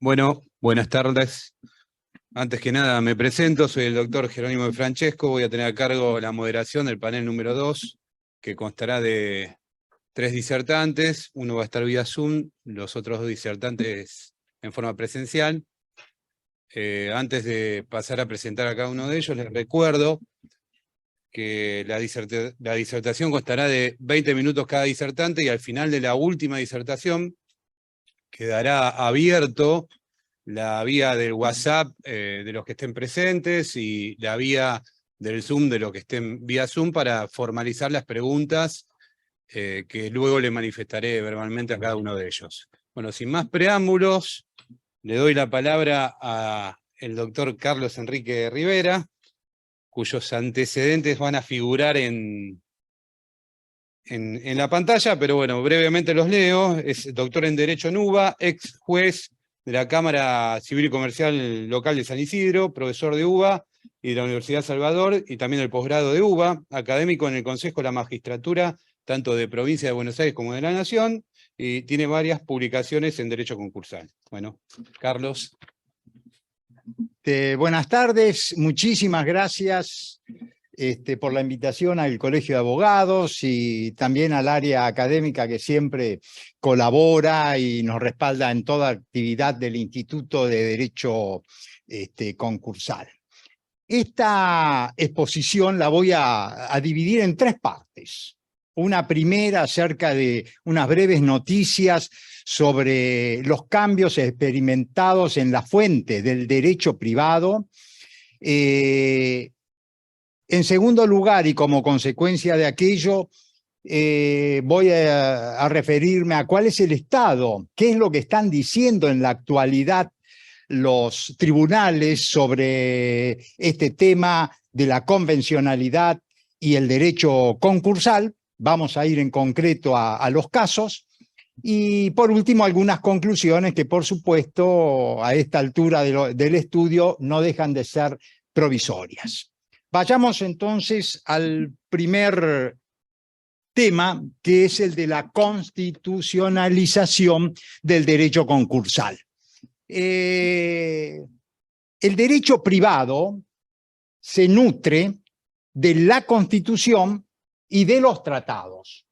Bueno, buenas tardes. Antes que nada me presento, soy el doctor Jerónimo de Francesco, voy a tener a cargo la moderación del panel número 2, que constará de 3 disertantes, uno va a estar vía Zoom, los otros 2 disertantes en forma presencial. Antes de pasar a presentar a cada uno de ellos, les recuerdo que la disertación constará de 20 minutos cada disertante y al final de la última disertación quedará abierto la vía del WhatsApp de los que estén presentes y la vía del Zoom de los que estén vía Zoom para formalizar las preguntas que luego le manifestaré verbalmente a cada uno de ellos. Bueno, sin más preámbulos, le doy la palabra al doctor Carlos Enrique Rivera, cuyos antecedentes van a figurar en la pantalla, pero bueno, brevemente los leo. Es doctor en Derecho en UBA, ex juez de la Cámara Civil y Comercial Local de San Isidro, profesor de UBA y de la Universidad Salvador, y también el posgrado de UBA, académico en el Consejo de la Magistratura, tanto de Provincia de Buenos Aires como de la Nación, y tiene varias publicaciones en Derecho Concursal. Bueno, Carlos. Buenas tardes, muchísimas gracias por la invitación al Colegio de Abogados y también al área académica que siempre colabora y nos respalda en toda actividad del Instituto de Derecho Concursal. Esta exposición la voy a dividir en 3 partes. Una primera acerca de unas breves noticias sobre los cambios experimentados en la fuente del derecho privado. En segundo lugar, y como consecuencia de aquello, voy a referirme a cuál es el estado, qué es lo que están diciendo en la actualidad los tribunales sobre este tema de la convencionalidad y el derecho concursal. Vamos a ir en concreto a los casos. Y por último, algunas conclusiones que, por supuesto, a esta altura del estudio no dejan de ser provisorias. Vayamos entonces al primer tema, que es el de la constitucionalización del derecho concursal. El derecho privado se nutre de la Constitución y de los tratados.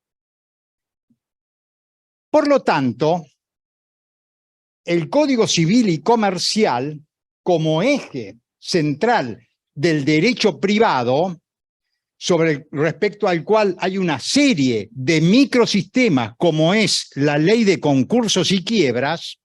Por lo tanto, el Código Civil y Comercial, como eje central del derecho privado, respecto al cual hay una serie de microsistemas, como es la Ley de Concursos y Quiebras,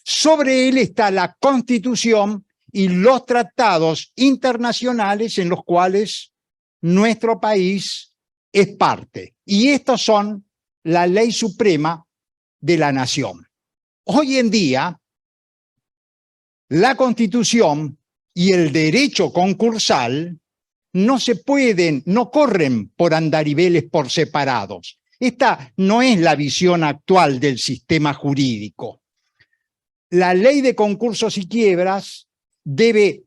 sobre él está la Constitución y los tratados internacionales en los cuales nuestro país es parte. Y estos son la ley suprema de la nación. Hoy en día, la Constitución y el derecho concursal no corren por andariveles por separados. Esta no es la visión actual del sistema jurídico. La Ley de Concursos y Quiebras debe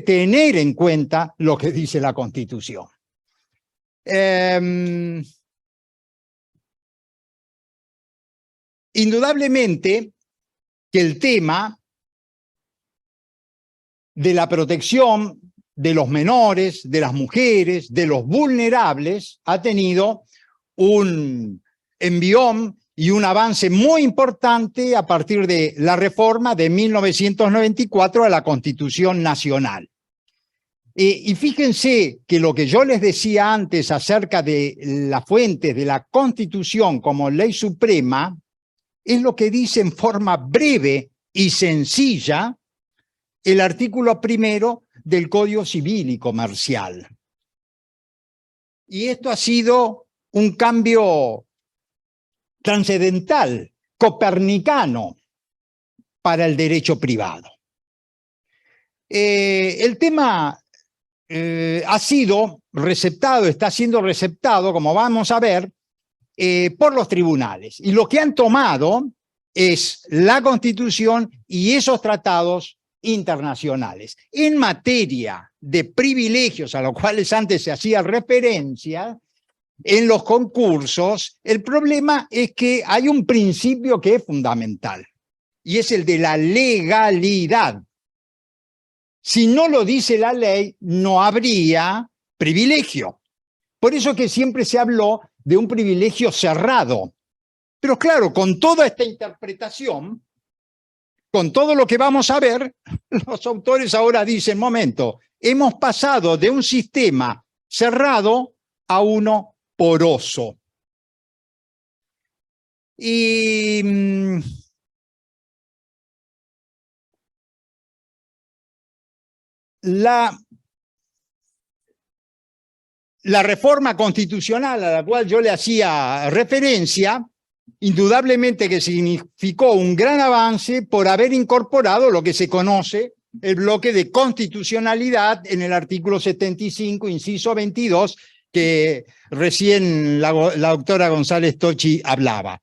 tener en cuenta lo que dice la Constitución. Indudablemente que el tema de la protección de los menores, de las mujeres, de los vulnerables, ha tenido un envión y un avance muy importante a partir de la reforma de 1994 a la Constitución Nacional. Y fíjense que lo que yo les decía antes acerca de las fuentes de la Constitución como ley suprema es lo que dice en forma breve y sencilla el artículo 1 del Código Civil y Comercial. Y esto ha sido un cambio trascendental, copernicano, para el derecho privado. El tema ha sido receptado, está siendo receptado, como vamos a ver, por los tribunales. Y lo que han tomado es la Constitución y esos tratados internacionales. En materia de privilegios, a los cuales antes se hacía referencia, en los concursos, el problema es que hay un principio que es fundamental. y es el de la legalidad. Si no lo dice la ley, no habría privilegio. Por eso que siempre se habló de un privilegio cerrado. Pero claro, con toda esta interpretación, con todo lo que vamos a ver, los autores ahora dicen, momento, hemos pasado de un sistema cerrado a uno poroso. Y la reforma constitucional a la cual yo le hacía referencia, indudablemente que significó un gran avance por haber incorporado lo que se conoce el bloque de constitucionalidad en el artículo 75, inciso 22, que recién la doctora González Tocci hablaba.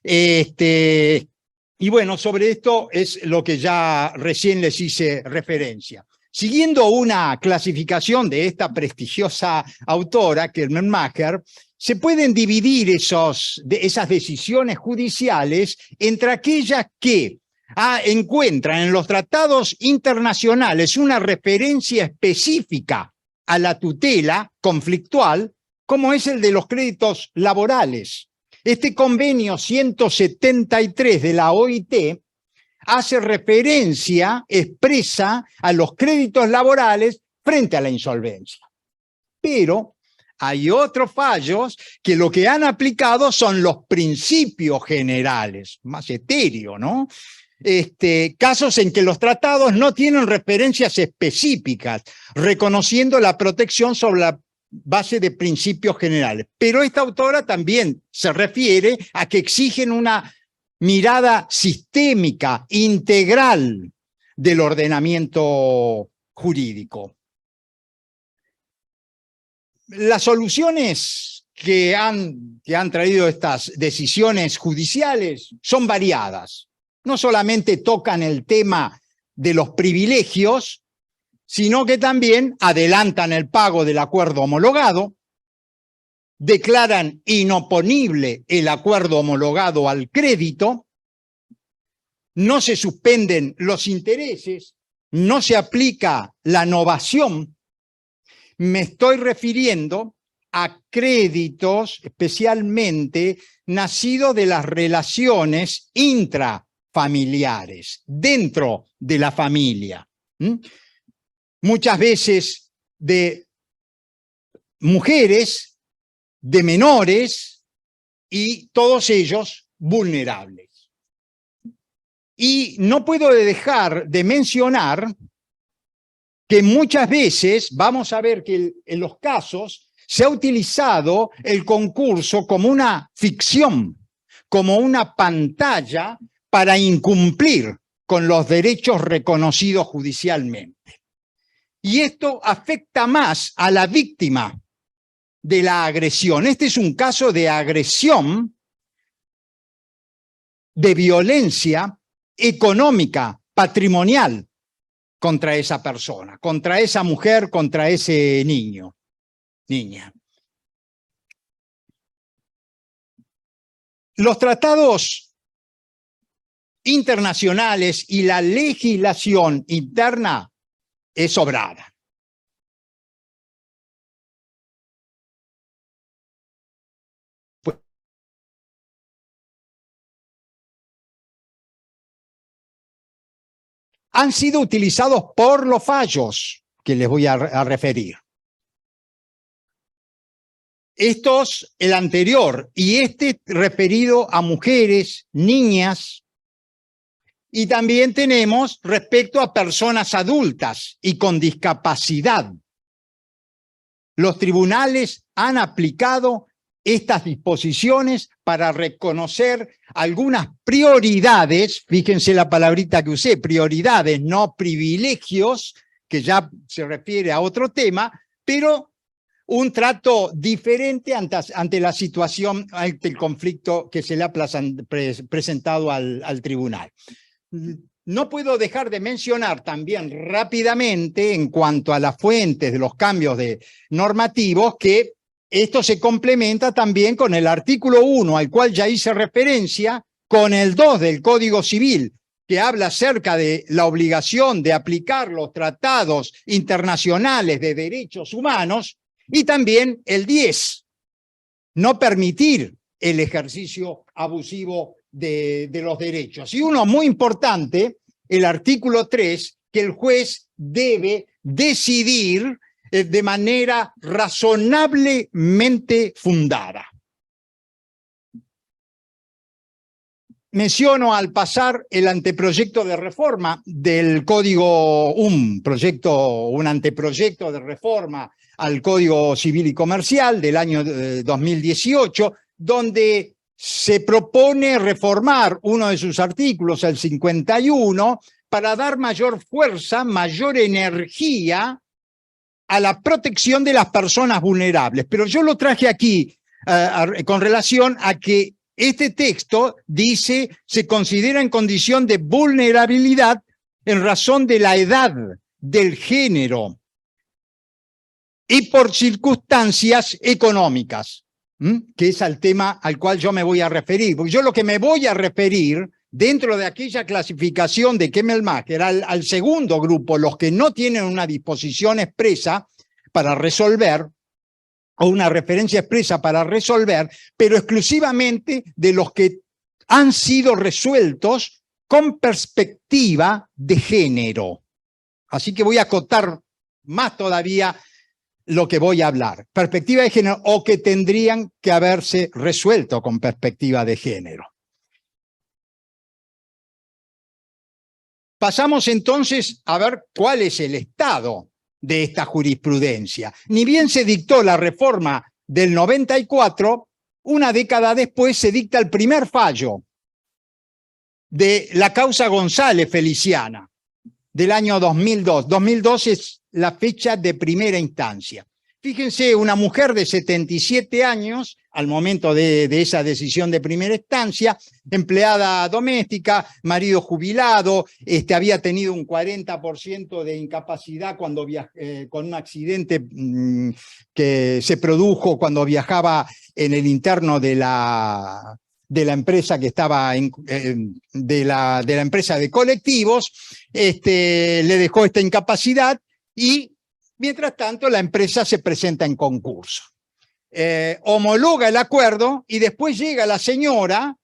Y bueno, sobre esto es lo que ya recién les hice referencia. Siguiendo una clasificación de esta prestigiosa autora, Kellermacher, se pueden dividir esas decisiones judiciales entre aquellas que encuentran en los tratados internacionales una referencia específica a la tutela conflictual, como es el de los créditos laborales. Este convenio 173 de la OIT hace referencia expresa a los créditos laborales frente a la insolvencia. Pero hay otros fallos que lo que han aplicado son los principios generales, más etéreo, ¿no? Casos en que los tratados no tienen referencias específicas, reconociendo la protección sobre la base de principios generales. Pero esta autora también se refiere a que exigen una mirada sistémica, integral del ordenamiento jurídico. Las soluciones que han traído estas decisiones judiciales son variadas. No solamente tocan el tema de los privilegios, sino que también adelantan el pago del acuerdo homologado, declaran inoponible el acuerdo homologado al crédito, no se suspenden los intereses, no se aplica la novación. Me estoy refiriendo a créditos especialmente nacidos de las relaciones intrafamiliares, dentro de la familia. Muchas veces de mujeres, de menores y todos ellos vulnerables. Y no puedo dejar de mencionar que muchas veces vamos a ver que en los casos se ha utilizado el concurso como una ficción, como una pantalla para incumplir con los derechos reconocidos judicialmente. Y esto afecta más a la víctima de la agresión. Este es un caso de agresión, de violencia económica, patrimonial contra esa persona, contra esa mujer, contra ese niño, niña. Los tratados internacionales y la legislación interna es sobrada. Han sido utilizados por los fallos que les voy a referir. Estos, el anterior y este referido a mujeres, niñas, y también tenemos respecto a personas adultas y con discapacidad. Los tribunales han aplicado estas disposiciones para reconocer algunas prioridades, fíjense la palabrita que usé, prioridades, no privilegios, que ya se refiere a otro tema, pero un trato diferente ante la situación, ante el conflicto que se le ha presentado al tribunal. No puedo dejar de mencionar también rápidamente en cuanto a las fuentes de los cambios normativos que esto se complementa también con el artículo 1, al cual ya hice referencia, con el 2 del Código Civil, que habla acerca de la obligación de aplicar los tratados internacionales de derechos humanos, y también el 10, no permitir el ejercicio abusivo de los derechos. Y uno muy importante, el artículo 3, que el juez debe decidir de manera razonablemente fundada. Menciono al pasar el anteproyecto de reforma del Código, un anteproyecto de reforma al Código Civil y Comercial del año 2018, donde se propone reformar uno de sus artículos, el 51, para dar mayor fuerza, mayor energía a la protección de las personas vulnerables. Pero yo lo traje aquí con relación a que este texto dice, se considera en condición de vulnerabilidad en razón de la edad, del género y por circunstancias económicas, que es el tema al cual yo me voy a referir. Porque yo lo que me voy a referir dentro de aquella clasificación de Kemmelmacher al segundo grupo, los que no tienen una disposición expresa para resolver, o una referencia expresa para resolver, pero exclusivamente de los que han sido resueltos con perspectiva de género. Así que voy a acotar más todavía lo que voy a hablar. Perspectiva de género, o que tendrían que haberse resuelto con perspectiva de género. Pasamos entonces a ver cuál es el estado de esta jurisprudencia. Ni bien se dictó la reforma del 94, una década después se dicta el primer fallo de la causa González Feliciana del año 2002. 2002 es la fecha de primera instancia. Fíjense, una mujer de 77 años, al momento de esa decisión de primera instancia, empleada doméstica, marido jubilado, había tenido un 40% de incapacidad cuando con un accidente que se produjo cuando viajaba en el interno de la empresa que estaba de la empresa de colectivos, le dejó esta incapacidad y mientras tanto la empresa se presenta en concurso. Homologa el acuerdo y después llega la señora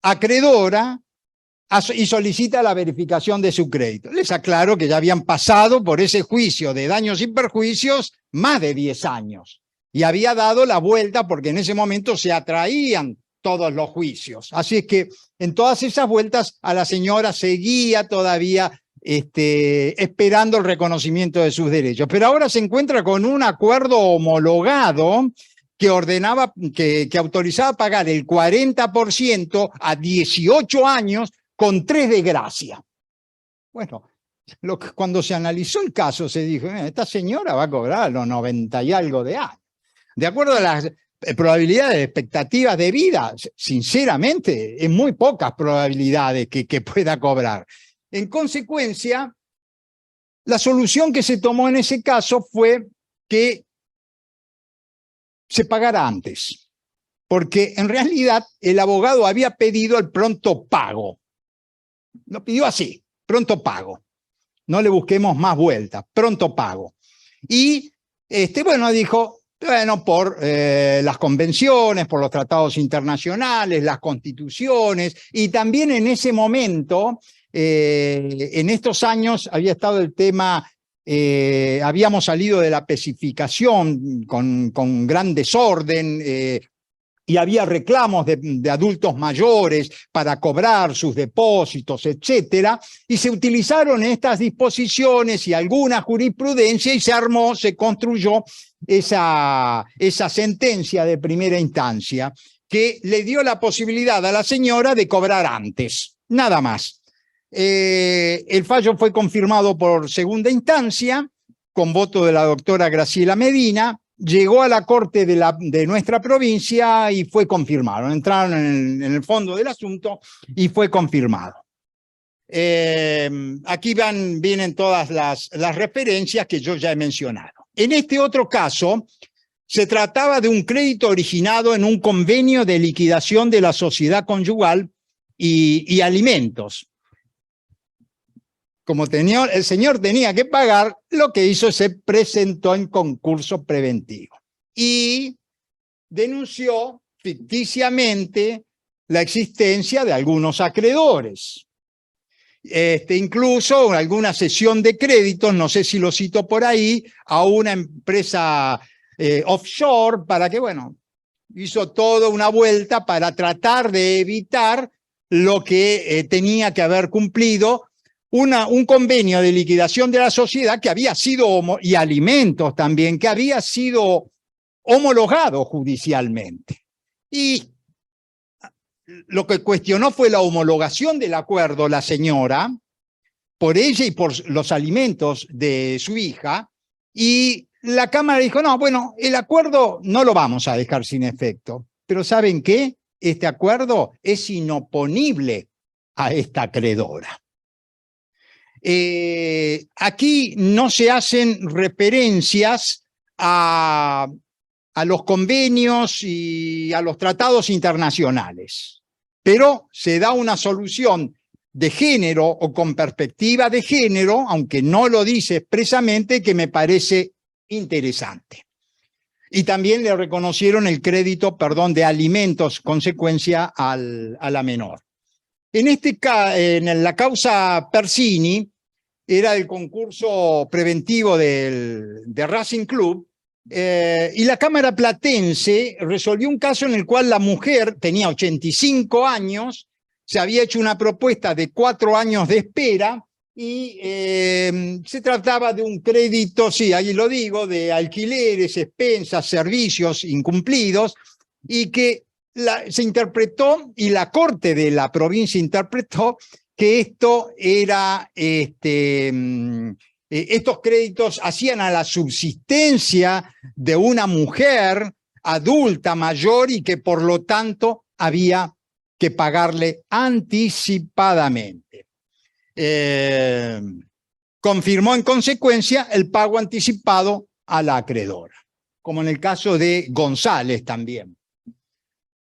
acreedora y solicita la verificación de su crédito. Les aclaro que ya habían pasado por ese juicio de daños y perjuicios más de 10 años y había dado la vuelta porque en ese momento se atraían todos los juicios. Así es que en todas esas vueltas a la señora seguía todavía esperando el reconocimiento de sus derechos. Pero ahora se encuentra con un acuerdo homologado que ordenaba, que autorizaba pagar el 40% a 18 años con 3 de gracia. Bueno, cuando se analizó el caso se dijo, esta señora va a cobrar a los 90 y algo de años. De acuerdo a las probabilidades de expectativas de vida, sinceramente, es muy pocas probabilidades que pueda cobrar. En consecuencia, la solución que se tomó en ese caso fue que se pagara antes, porque en realidad el abogado había pedido el pronto pago. Lo pidió así, pronto pago. No le busquemos más vueltas, pronto pago. Y bueno, dijo, bueno, por las convenciones, por los tratados internacionales, las constituciones, y también en ese momento, en estos años había estado el tema, habíamos salido de la especificación con gran desorden, y había reclamos de adultos mayores para cobrar sus depósitos, etcétera, y se utilizaron estas disposiciones y alguna jurisprudencia y se construyó esa sentencia de primera instancia que le dio la posibilidad a la señora de cobrar antes, nada más. El fallo fue confirmado por segunda instancia, con voto de la doctora Graciela Medina, llegó a la corte de nuestra provincia y fue confirmado. Entraron en el fondo del asunto y fue confirmado. Aquí vienen todas las referencias que yo ya he mencionado. En este otro caso, se trataba de un crédito originado en un convenio de liquidación de la sociedad conyugal y alimentos. como el señor tenía que pagar, lo que hizo se presentó en concurso preventivo y denunció ficticiamente la existencia de algunos acreedores. Incluso alguna cesión de créditos, no sé si lo cito por ahí, a una empresa offshore para que, bueno, hizo toda una vuelta para tratar de evitar lo que tenía que haber cumplido, un convenio de liquidación de la sociedad que había sido, y alimentos también, que había sido homologado judicialmente. Y lo que cuestionó fue la homologación del acuerdo, la señora, por ella y por los alimentos de su hija, y la Cámara dijo, no, bueno, el acuerdo no lo vamos a dejar sin efecto, pero ¿saben qué? Este acuerdo es inoponible a esta acreedora. Aquí no se hacen referencias a los convenios y a los tratados internacionales, pero se da una solución de género o con perspectiva de género, aunque no lo dice expresamente, que me parece interesante. Y también le reconocieron el crédito, de alimentos, consecuencia a la menor. En la causa Persini, era el concurso preventivo de Racing Club, y la Cámara Platense resolvió un caso en el cual la mujer tenía 85 años, se había hecho una propuesta de 4 años de espera y se trataba de un crédito, sí, ahí lo digo, de alquileres, expensas, servicios incumplidos, y que se interpretó, y la Corte de la provincia interpretó, que esto era, estos créditos hacían a la subsistencia de una mujer adulta, mayor, y que por lo tanto había que pagarle anticipadamente. Confirmó en consecuencia el pago anticipado a la acreedora, como en el caso de González también.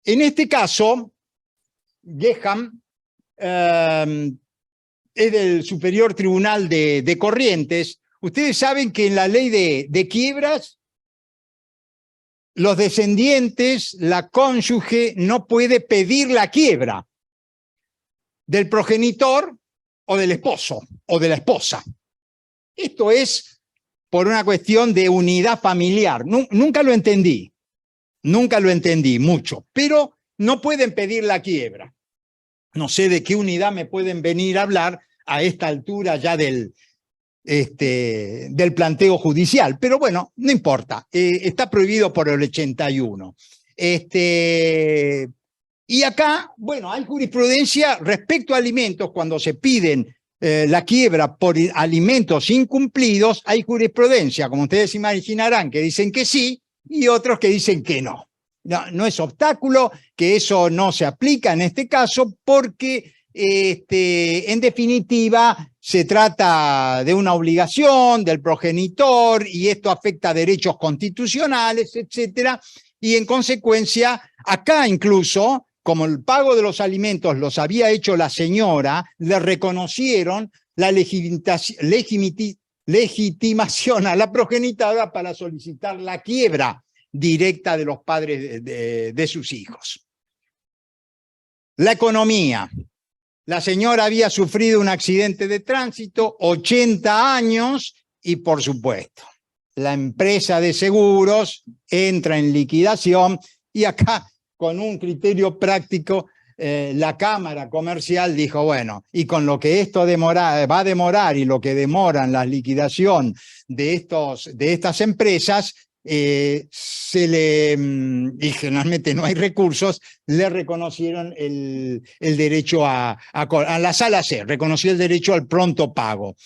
En este caso, Geham es del Superior Tribunal de Corrientes. Ustedes saben que en la ley de quiebras, los descendientes, la cónyuge, no puede pedir la quiebra del progenitor o del esposo o de la esposa. Esto es por una cuestión de unidad familiar. Nunca lo entendí mucho, pero no pueden pedir la quiebra. No sé de qué unidad me pueden venir a hablar a esta altura ya del planteo judicial, pero bueno, no importa, está prohibido por el 81. Y acá, bueno, hay jurisprudencia respecto a alimentos, cuando se piden la quiebra por alimentos incumplidos, hay jurisprudencia, como ustedes imaginarán, que dicen que sí y otros que dicen que no. No es obstáculo que eso no se aplica en este caso porque, en definitiva, se trata de una obligación del progenitor y esto afecta a derechos constitucionales, etcétera. Y en consecuencia, acá incluso, como el pago de los alimentos los había hecho la señora, le reconocieron la legitimación a la progenitora para solicitar la quiebra directa de los padres de sus hijos. La economía. La señora había sufrido un accidente de tránsito, 80 años, y por supuesto, la empresa de seguros entra en liquidación y acá, con un criterio práctico, la Cámara Comercial dijo, bueno, y con lo que esto va a demorar y lo que demoran la liquidación de estas empresas, y generalmente no hay recursos, le reconocieron el derecho a la sala C, reconoció el derecho al pronto pago.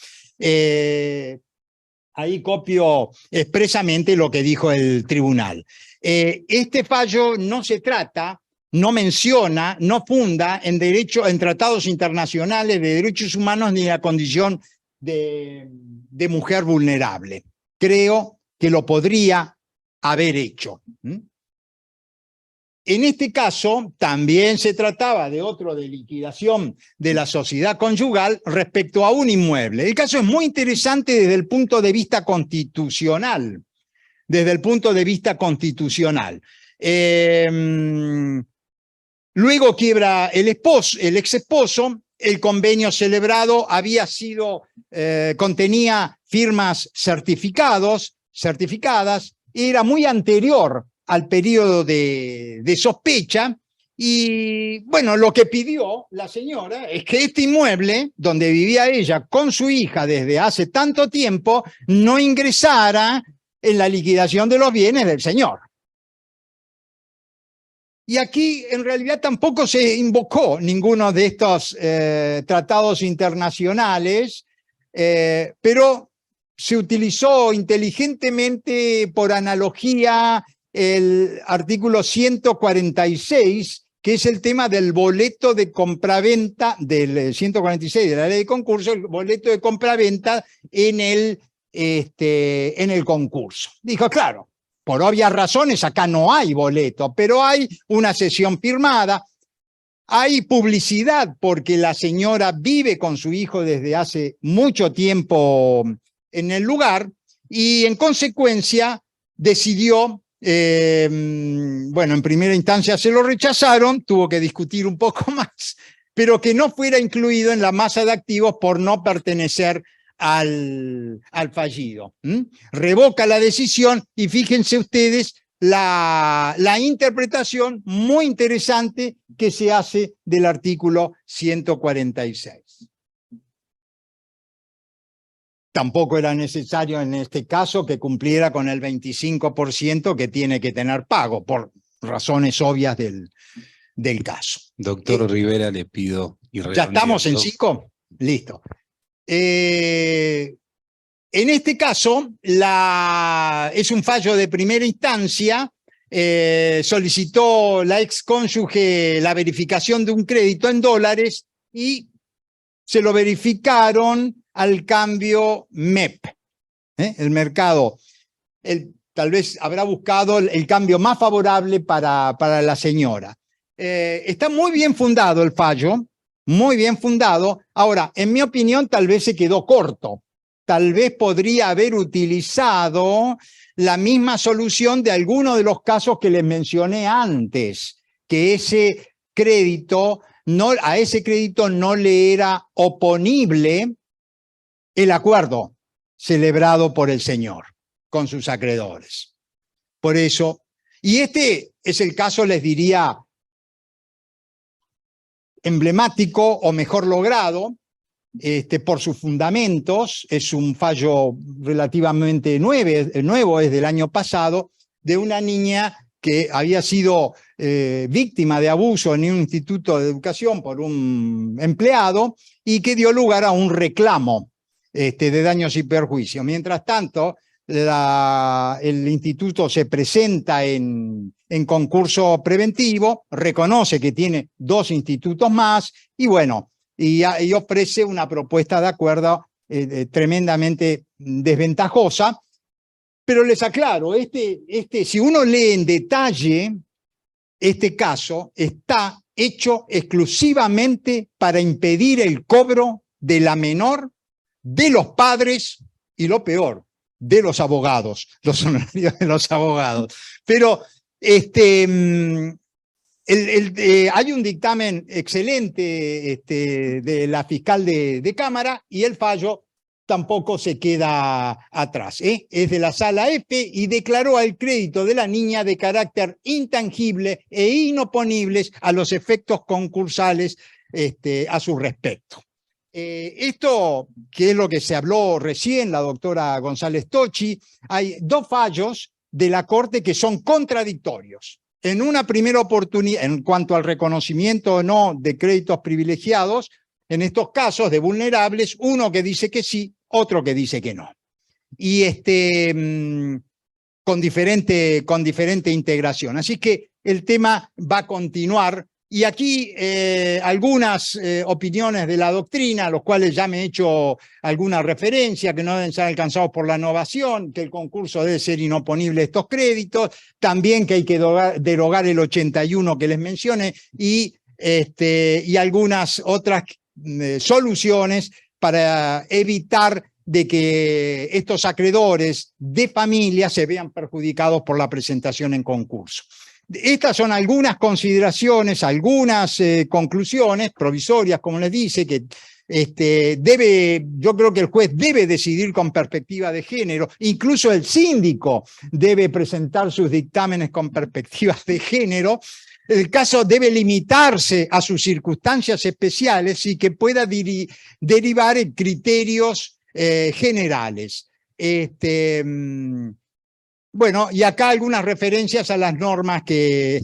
Ahí copio expresamente lo que dijo el tribunal. Este fallo no menciona, no funda en tratados internacionales de derechos humanos ni la condición de mujer vulnerable. Creo que lo podría haber hecho. en este caso también se trataba de otro de liquidación de la sociedad conyugal respecto a un inmueble. El caso es muy interesante desde el punto de vista constitucional. Desde el punto de vista constitucional. Luego quiebra el ex esposo, el convenio celebrado contenía firmas certificadas, era muy anterior al periodo de sospecha, y bueno, lo que pidió la señora es que este inmueble, donde vivía ella con su hija desde hace tanto tiempo, no ingresara en la liquidación de los bienes del señor. Y aquí en realidad tampoco se invocó ninguno de estos tratados internacionales, pero se utilizó inteligentemente por analogía el artículo 146, que es el tema del boleto de compraventa, del 146 de la ley de concurso, el boleto de compraventa en el concurso. Dijo, claro, por obvias razones acá no hay boleto, pero hay una cesión firmada, hay publicidad porque la señora vive con su hijo desde hace mucho tiempo en el lugar y en consecuencia decidió, bueno, en primera instancia se lo rechazaron, tuvo que discutir un poco más, pero que no fuera incluido en la masa de activos por no pertenecer al fallido. Revoca la decisión y fíjense ustedes la interpretación muy interesante que se hace del artículo 146. Tampoco era necesario en este caso que cumpliera con el 25% que tiene que tener pago, por razones obvias del caso. Doctor Rivera, le pido... ¿Ya estamos en 5? Listo. En este caso, es un fallo de primera instancia, solicitó la excónyuge la verificación de un crédito en dólares y se lo verificaron al cambio MEP. El mercado, tal vez habrá buscado el cambio más favorable para la señora. Está muy bien fundado el fallo, muy bien fundado. Ahora, en mi opinión, tal vez se quedó corto. Tal vez podría haber utilizado la misma solución de algunos de los casos que les mencioné antes, que a ese crédito no le era oponible el acuerdo celebrado por el señor con sus acreedores. Por eso, y este es el caso, les diría, emblemático o mejor logrado, por sus fundamentos, es un fallo relativamente nuevo, es del año pasado, de una niña que había sido víctima de abuso en un instituto de educación por un empleado y que dio lugar a un reclamo de daños y perjuicios. Mientras tanto, el instituto se presenta en concurso preventivo, reconoce que tiene 2 institutos más y bueno, y ofrece una propuesta de acuerdo tremendamente desventajosa. Pero les aclaro, si uno lee en detalle, este caso está hecho exclusivamente para impedir el cobro de la menor de los padres y, lo peor, de los abogados, los honorarios de los abogados. Pero hay un dictamen excelente de la fiscal de Cámara y el fallo tampoco se queda atrás. Es de la Sala F y declaró al crédito de la niña de carácter intangible e inoponibles a los efectos concursales a su respecto. Esto, que es lo que se habló recién, la doctora González Tocci, hay 2 fallos de la Corte que son contradictorios. En una primera oportunidad, en cuanto al reconocimiento o no de créditos privilegiados, en estos casos de vulnerables, uno que dice que sí, otro que dice que no. Y con diferente integración. Así que el tema va a continuar Y aquí algunas opiniones de la doctrina, a los cuales ya me he hecho alguna referencia, que no deben ser alcanzados por la innovación, que el concurso debe ser inoponible estos créditos, también que hay que derogar el 81 que les mencioné, y algunas otras soluciones para evitar de que estos acreedores de familia se vean perjudicados por la presentación en concurso. Estas son algunas consideraciones, algunas conclusiones provisorias, como les dice, que yo creo que el juez debe decidir con perspectiva de género, incluso el síndico debe presentar sus dictámenes con perspectiva de género. El caso debe limitarse a sus circunstancias especiales y que pueda derivar en criterios generales. Bueno, y acá algunas referencias a las normas que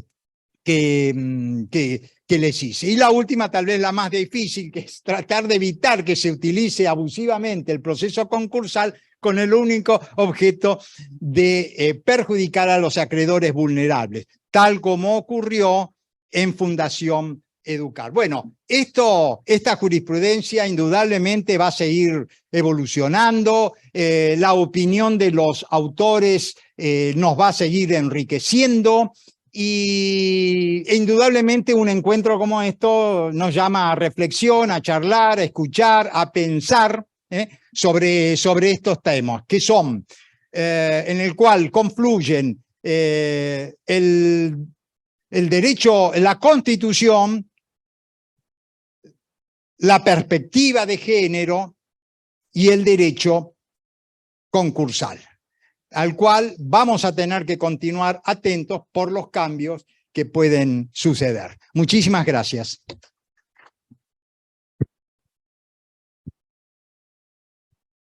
les hice. Y la última, tal vez la más difícil, que es tratar de evitar que se utilice abusivamente el proceso concursal con el único objeto de perjudicar a los acreedores vulnerables, tal como ocurrió en Fundación Educar. Bueno, esta jurisprudencia indudablemente va a seguir evolucionando, la opinión de los autores nos va a seguir enriqueciendo e indudablemente un encuentro como esto nos llama a reflexión, a charlar, a escuchar, a pensar sobre estos temas, que son, en el cual confluyen el derecho, la Constitución, la perspectiva de género y el derecho concursal, al cual vamos a tener que continuar atentos por los cambios que pueden suceder. Muchísimas gracias.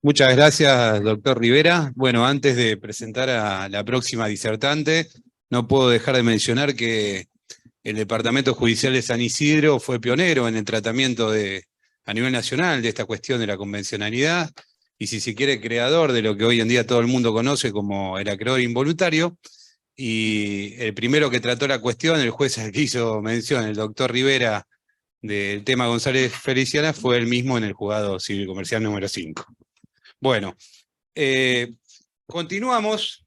Muchas gracias, doctor Rivera. Bueno, antes de presentar a la próxima disertante, no puedo dejar de mencionar que el Departamento Judicial de San Isidro fue pionero en el tratamiento a nivel nacional de esta cuestión de la convencionalidad y, si se quiere, creador de lo que hoy en día todo el mundo conoce como el acreedor involuntario. Y el primero que trató la cuestión, el juez al que hizo mención, el doctor Rivera, del tema González Feliciana, fue el mismo en el juzgado civil comercial número 5. Bueno, continuamos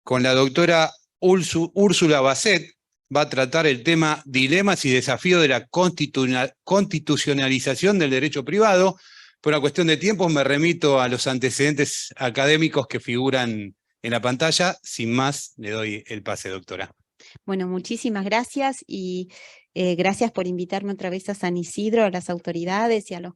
con la doctora Úrsula Basset. Va a tratar el tema dilemas y desafíos de la constitucionalización del derecho privado. Por una cuestión de tiempo me remito a los antecedentes académicos que figuran en la pantalla. Sin más, le doy el pase, doctora. Bueno, muchísimas gracias y gracias por invitarme otra vez a San Isidro, a las autoridades y a los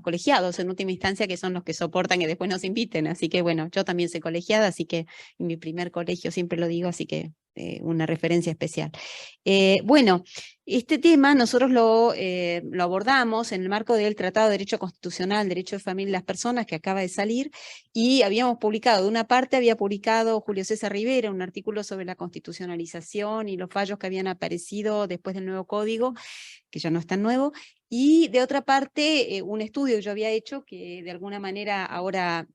colegiados, en última instancia, que son los que soportan que después nos inviten. Así que bueno, yo también soy colegiada, así que en mi primer colegio siempre lo digo, así que una referencia especial. Bueno, este tema nosotros lo abordamos en el marco del Tratado de Derecho Constitucional, Derecho de Familia y las Personas, que acaba de salir, y habíamos publicado, de una parte había publicado Julio César Rivera un artículo sobre la constitucionalización y los fallos que habían aparecido después del nuevo código, que ya no es tan nuevo, y de otra parte un estudio que yo había hecho que de alguna manera ahora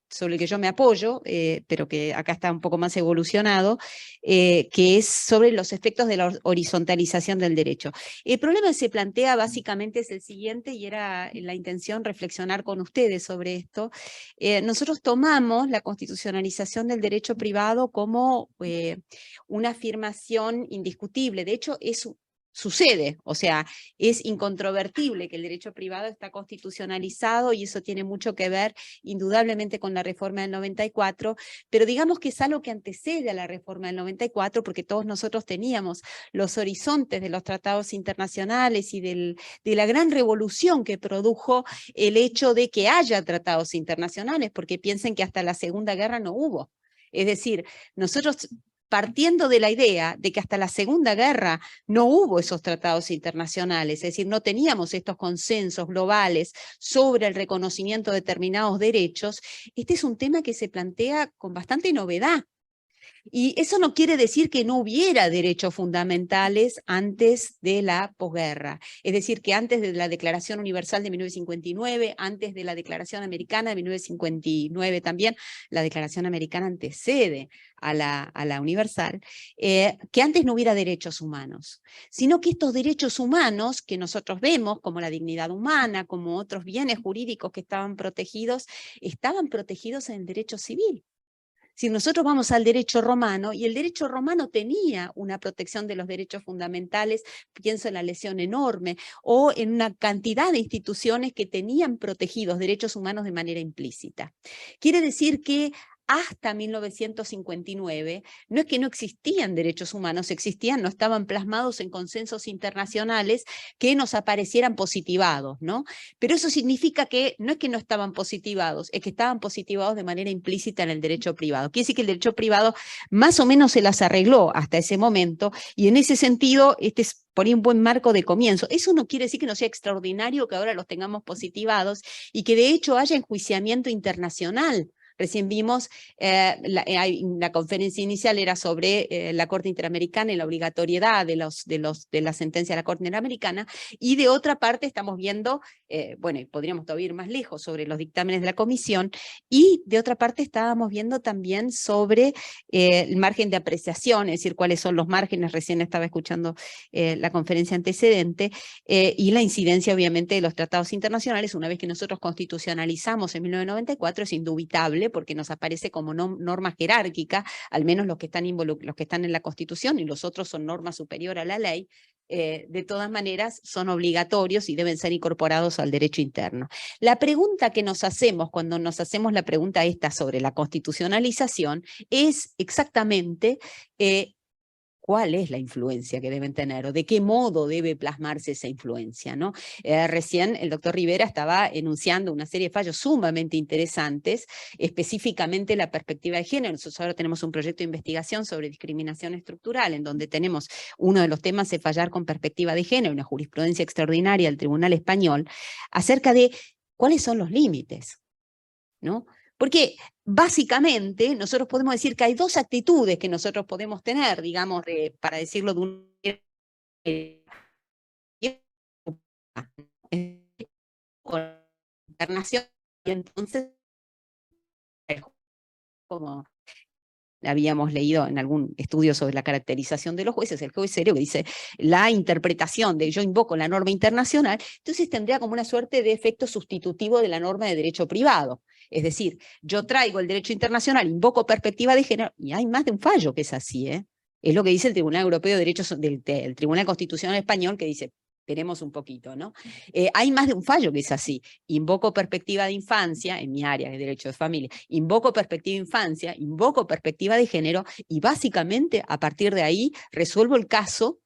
sobre el que yo me apoyo, pero que acá está un poco más evolucionado, que es sobre los efectos de la horizontalización del derecho. El problema que se plantea básicamente es el siguiente, y era la intención reflexionar con ustedes sobre esto. Nosotros tomamos la constitucionalización del derecho privado como una afirmación indiscutible. De hecho, sucede, o sea, es incontrovertible que el derecho privado está constitucionalizado y eso tiene mucho que ver indudablemente con la reforma del 94, pero digamos que es algo que antecede a la reforma del 94 porque todos nosotros teníamos los horizontes de los tratados internacionales y de la gran revolución que produjo el hecho de que haya tratados internacionales, porque piensen que hasta la Segunda Guerra no hubo. Es decir, nosotros partiendo de la idea de que hasta la Segunda Guerra no hubo esos tratados internacionales, es decir, no teníamos estos consensos globales sobre el reconocimiento de determinados derechos, este es un tema que se plantea con bastante novedad. Y eso no quiere decir que no hubiera derechos fundamentales antes de la posguerra. Es decir, que antes de la Declaración Universal de 1959, antes de la Declaración Americana de 1959 también, la Declaración Americana antecede a la Universal, que antes no hubiera derechos humanos, sino que estos derechos humanos que nosotros vemos, como la dignidad humana, como otros bienes jurídicos que estaban protegidos en el derecho civil. Si nosotros vamos al derecho romano, y el derecho romano tenía una protección de los derechos fundamentales, pienso en la lesión enorme, o en una cantidad de instituciones que tenían protegidos derechos humanos de manera implícita. Quiere decir que hasta 1959, no es que no existían derechos humanos, existían, no estaban plasmados en consensos internacionales que nos aparecieran positivados, ¿no? Pero eso significa que no es que no estaban positivados, es que estaban positivados de manera implícita en el derecho privado. Quiere decir que el derecho privado más o menos se las arregló hasta ese momento, y en ese sentido, este es por ahí un buen marco de comienzo. Eso no quiere decir que no sea extraordinario que ahora los tengamos positivados y que de hecho haya enjuiciamiento internacional. Recién vimos, la conferencia inicial era sobre la Corte Interamericana y la obligatoriedad de la sentencia de la Corte Interamericana, y de otra parte estamos viendo, bueno, podríamos todavía ir más lejos sobre los dictámenes de la Comisión, y de otra parte estábamos viendo también sobre el margen de apreciación, es decir, cuáles son los márgenes. Recién estaba escuchando la conferencia antecedente, y la incidencia obviamente de los tratados internacionales. Una vez que nosotros constitucionalizamos en 1994, es indubitable, porque nos aparece como norma jerárquica, al menos los que están en la Constitución, y los otros son norma superior a la ley. De todas maneras son obligatorios y deben ser incorporados al derecho interno. La pregunta que nos hacemos cuando nos hacemos la pregunta esta sobre la constitucionalización es exactamente ¿cuál es la influencia que deben tener o de qué modo debe plasmarse esa influencia, ¿no? Recién el doctor Rivera estaba enunciando una serie de fallos sumamente interesantes, específicamente la perspectiva de género. Nosotros ahora tenemos un proyecto de investigación sobre discriminación estructural, en donde tenemos uno de los temas de fallar con perspectiva de género, una jurisprudencia extraordinaria del Tribunal Español, acerca de cuáles son los límites, ¿no? Porque básicamente nosotros podemos decir que hay dos actitudes que nosotros podemos tener, digamos, para decirlo de una internación, y entonces, como habíamos leído en algún estudio sobre la caracterización de los jueces, el juez serio que dice la interpretación de yo invoco la norma internacional, entonces tendría como una suerte de efecto sustitutivo de la norma de derecho privado. Es decir, yo traigo el derecho internacional, invoco perspectiva de género, y hay más de un fallo que es así, ¿eh? Es lo que dice el Tribunal Europeo de Derechos, del Tribunal Constitucional Español, que dice, esperemos un poquito, ¿no? Hay más de un fallo que es así. Invoco perspectiva de infancia, en mi área de derecho de familia, invoco perspectiva de infancia, invoco perspectiva de género, y básicamente a partir de ahí resuelvo el caso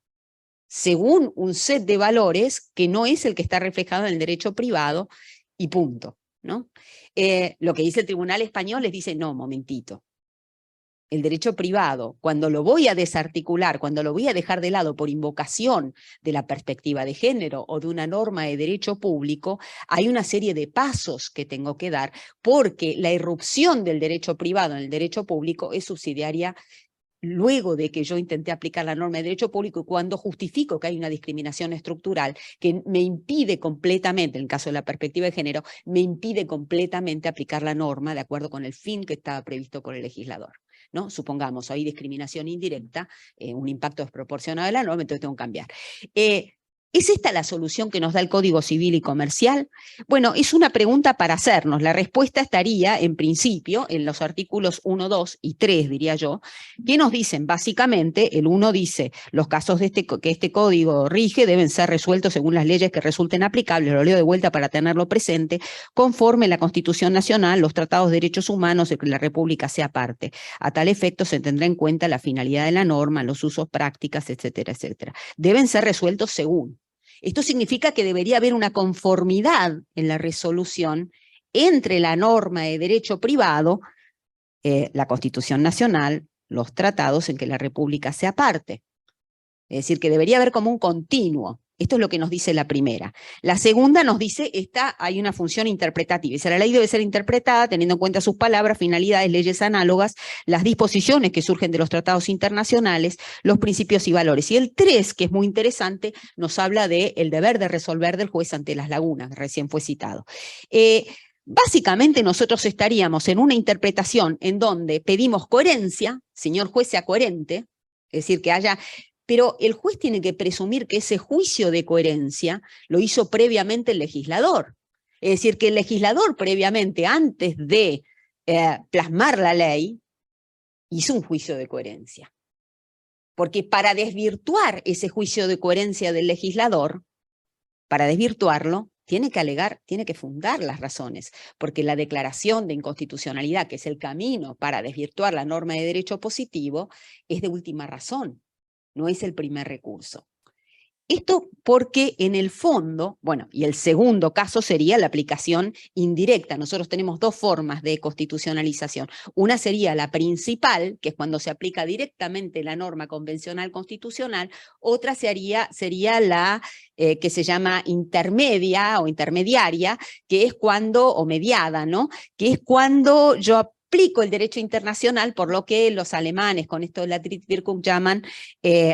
según un set de valores que no es el que está reflejado en el derecho privado, y punto, ¿no? Lo que dice el Tribunal Español les dice, no, momentito. El derecho privado, cuando lo voy a desarticular, cuando lo voy a dejar de lado por invocación de la perspectiva de género o de una norma de derecho público, hay una serie de pasos que tengo que dar, porque la irrupción del derecho privado en el derecho público es subsidiaria luego de que yo intenté aplicar la norma de derecho público, y cuando justifico que hay una discriminación estructural que me impide completamente, en el caso de la perspectiva de género, me impide completamente aplicar la norma de acuerdo con el fin que estaba previsto por el legislador, ¿no? Supongamos, hay discriminación indirecta, un impacto desproporcionado de la norma, entonces tengo que cambiar. ¿Es esta la solución que nos da el Código Civil y Comercial? Bueno, es una pregunta para hacernos. La respuesta estaría, en principio, en los artículos 1, 2 y 3, diría yo, que nos dicen, básicamente, el 1 dice, los casos de que este código rige deben ser resueltos según las leyes que resulten aplicables, lo leo de vuelta para tenerlo presente, conforme la Constitución Nacional, los tratados de derechos humanos de que la República sea parte. A tal efecto se tendrá en cuenta la finalidad de la norma, los usos, prácticas, etcétera, etcétera. Deben ser resueltos según. Esto significa que debería haber una conformidad en la resolución entre la norma de derecho privado, la Constitución Nacional, los tratados en que la República sea parte. Es decir, que debería haber como un continuo Esto es lo que nos dice la primera. La segunda nos dice, hay una función interpretativa. Dice, la ley debe ser interpretada teniendo en cuenta sus palabras, finalidades, leyes análogas, las disposiciones que surgen de los tratados internacionales, los principios y valores. Y el 3, que es muy interesante, nos habla del deber de resolver del juez ante las lagunas, recién fue citado. Básicamente nosotros estaríamos en una interpretación en donde pedimos coherencia, señor juez sea coherente, es decir, que haya... Pero el juez tiene que presumir que ese juicio de coherencia lo hizo previamente el legislador. Es decir, que el legislador previamente, antes de plasmar la ley, hizo un juicio de coherencia. Porque para desvirtuar ese juicio de coherencia del legislador, para desvirtuarlo, tiene que alegar, tiene que fundar las razones, porque la declaración de inconstitucionalidad, que es el camino para desvirtuar la norma de derecho positivo, es de última razón. No es el primer recurso. Esto porque en el fondo, bueno, y el segundo caso sería la aplicación indirecta. Nosotros tenemos dos formas de constitucionalización. Una sería la principal, que es cuando se aplica directamente la norma convencional constitucional. Otra sería la que se llama intermedia o intermediaria, que es cuando, o mediada, ¿no? Que es cuando yo aplico el derecho internacional, por lo que los alemanes con esto de la Drittwirkung llaman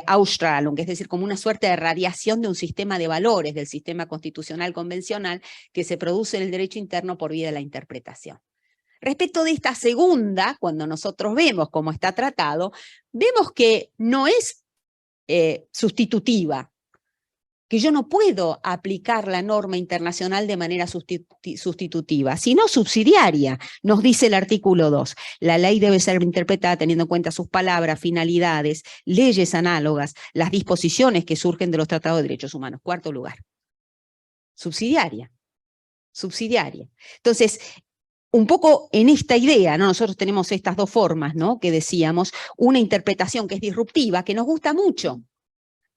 Ausstrahlung, es decir, como una suerte de radiación de un sistema de valores del sistema constitucional convencional que se produce en el derecho interno por vía de la interpretación. Respecto de esta segunda, cuando nosotros vemos cómo está tratado, vemos que no es sustitutiva, que yo no puedo aplicar la norma internacional de manera sustitutiva, sino subsidiaria, nos dice el artículo 2. La ley debe ser interpretada teniendo en cuenta sus palabras, finalidades, leyes análogas, las disposiciones que surgen de los tratados de derechos humanos. Cuarto lugar. Subsidiaria. Subsidiaria. Entonces, un poco en esta idea, ¿no? Nosotros tenemos estas dos formas, ¿no? Que decíamos, una interpretación que es disruptiva, que nos gusta mucho.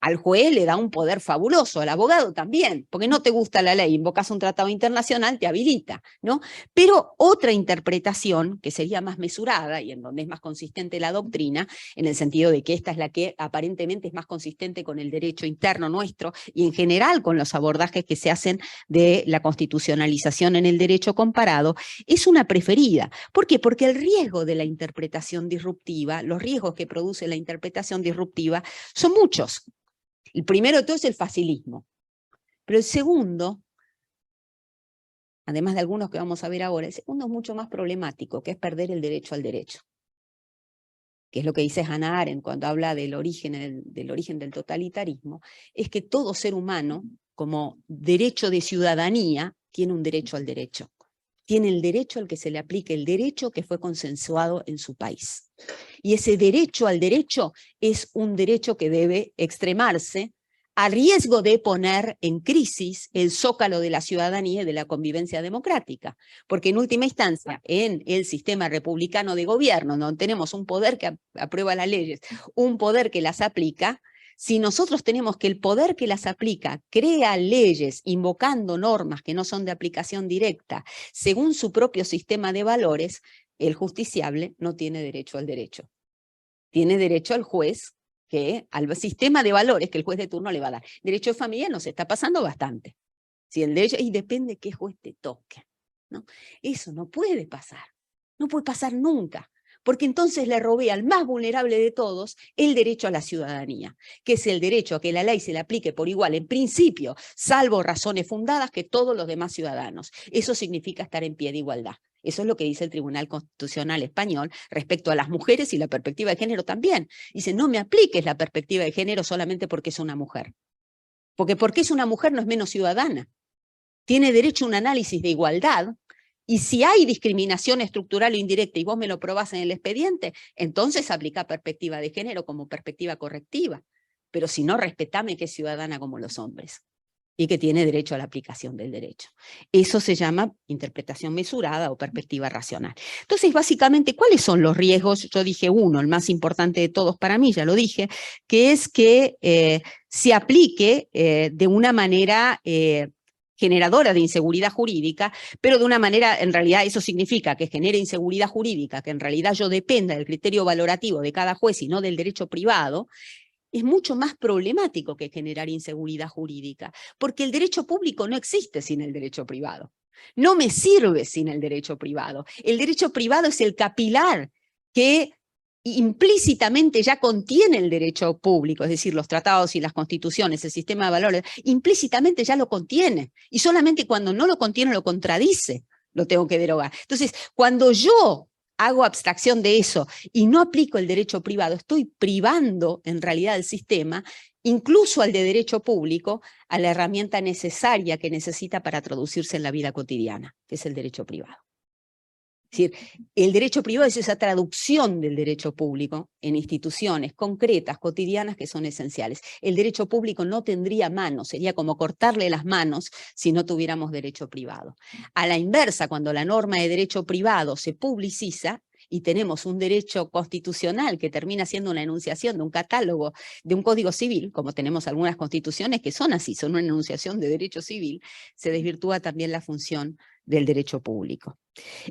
Al juez le da un poder fabuloso, al abogado también, porque no te gusta la ley, invocas un tratado internacional, te habilita, ¿no? Pero otra interpretación, que sería más mesurada y en donde es más consistente la doctrina, en el sentido de que esta es la que aparentemente es más consistente con el derecho interno nuestro y en general con los abordajes que se hacen de la constitucionalización en el derecho comparado, es una preferida. ¿Por qué? Porque el riesgo de la interpretación disruptiva, los riesgos que produce la interpretación disruptiva son muchos. El primero de todo es el facilismo, pero el segundo, además de algunos que vamos a ver ahora, el segundo es mucho más problemático, que es perder el derecho al derecho, que es lo que dice Hannah Arendt cuando habla del origen del totalitarismo, es que todo ser humano, como derecho de ciudadanía, tiene un derecho al derecho. Tiene el derecho al que se le aplique el derecho que fue consensuado en su país. Y ese derecho al derecho es un derecho que debe extremarse a riesgo de poner en crisis el zócalo de la ciudadanía y de la convivencia democrática. Porque en última instancia, en el sistema republicano de gobierno, donde tenemos un poder que aprueba las leyes, un poder que las aplica, si nosotros tenemos que el poder que las aplica crea leyes invocando normas que no son de aplicación directa según su propio sistema de valores, el justiciable no tiene derecho al derecho. Tiene derecho al juez, al sistema de valores que el juez de turno le va a dar. Derecho de familia nos está pasando bastante. Si el derecho, y depende qué juez te toque, ¿no? Eso no puede pasar. No puede pasar nunca. Porque entonces le robé al más vulnerable de todos el derecho a la ciudadanía, que es el derecho a que la ley se le aplique por igual, en principio, salvo razones fundadas, que todos los demás ciudadanos. Eso significa estar en pie de igualdad. Eso es lo que dice el Tribunal Constitucional Español respecto a las mujeres y la perspectiva de género también. Dice, no me apliques la perspectiva de género solamente porque es una mujer. Porque es una mujer no es menos ciudadana. Tiene derecho a un análisis de igualdad. Y si hay discriminación estructural o indirecta y vos me lo probás en el expediente, entonces aplica perspectiva de género como perspectiva correctiva. Pero si no, respetame que es ciudadana como los hombres y que tiene derecho a la aplicación del derecho. Eso se llama interpretación mesurada o perspectiva racional. Entonces, básicamente, ¿cuáles son los riesgos? Yo dije uno, el más importante de todos para mí, ya lo dije, que es que se aplique de una manera generadora de inseguridad jurídica, pero de una manera, en realidad eso significa que genere inseguridad jurídica, que en realidad yo dependa del criterio valorativo de cada juez y no del derecho privado, es mucho más problemático que generar inseguridad jurídica, porque el derecho público no existe sin el derecho privado. No me sirve sin el derecho privado. El derecho privado es el capilar que implícitamente ya contiene el derecho público, es decir, los tratados y las constituciones, el sistema de valores, implícitamente ya lo contiene. Y solamente cuando no lo contiene, lo contradice, lo tengo que derogar. Entonces, cuando yo hago abstracción de eso y no aplico el derecho privado, estoy privando en realidad el sistema, incluso al de derecho público, a la herramienta necesaria que necesita para traducirse en la vida cotidiana, que es el derecho privado. Es decir, el derecho privado es esa traducción del derecho público en instituciones concretas, cotidianas, que son esenciales. El derecho público no tendría manos, sería como cortarle las manos si no tuviéramos derecho privado. A la inversa, cuando la norma de derecho privado se publiciza, y tenemos un derecho constitucional que termina siendo una enunciación de un catálogo, de un código civil, como tenemos algunas constituciones que son así, son una enunciación de derecho civil, se desvirtúa también la función del derecho público.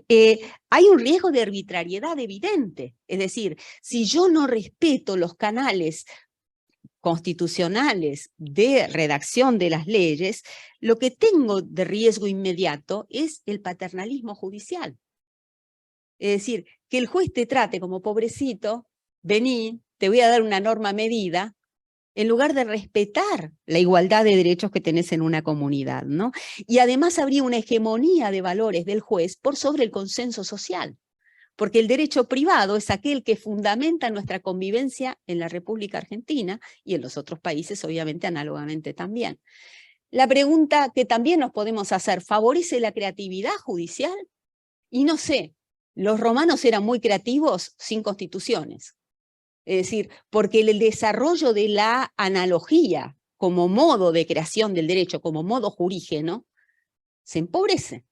Hay un riesgo de arbitrariedad evidente, es decir, si yo no respeto los canales constitucionales de redacción de las leyes, lo que tengo de riesgo inmediato es el paternalismo judicial. Es decir, que el juez te trate como pobrecito, vení, te voy a dar una norma medida, en lugar de respetar la igualdad de derechos que tenés en una comunidad, ¿no? Y además habría una hegemonía de valores del juez por sobre el consenso social, porque el derecho privado es aquel que fundamenta nuestra convivencia en la República Argentina y en los otros países, obviamente, análogamente también. La pregunta que también nos podemos hacer, ¿favorece la creatividad judicial? Y no sé, los romanos eran muy creativos sin constituciones. Es decir, porque el desarrollo de la analogía como modo de creación del derecho, como modo jurígeno, se empobrece.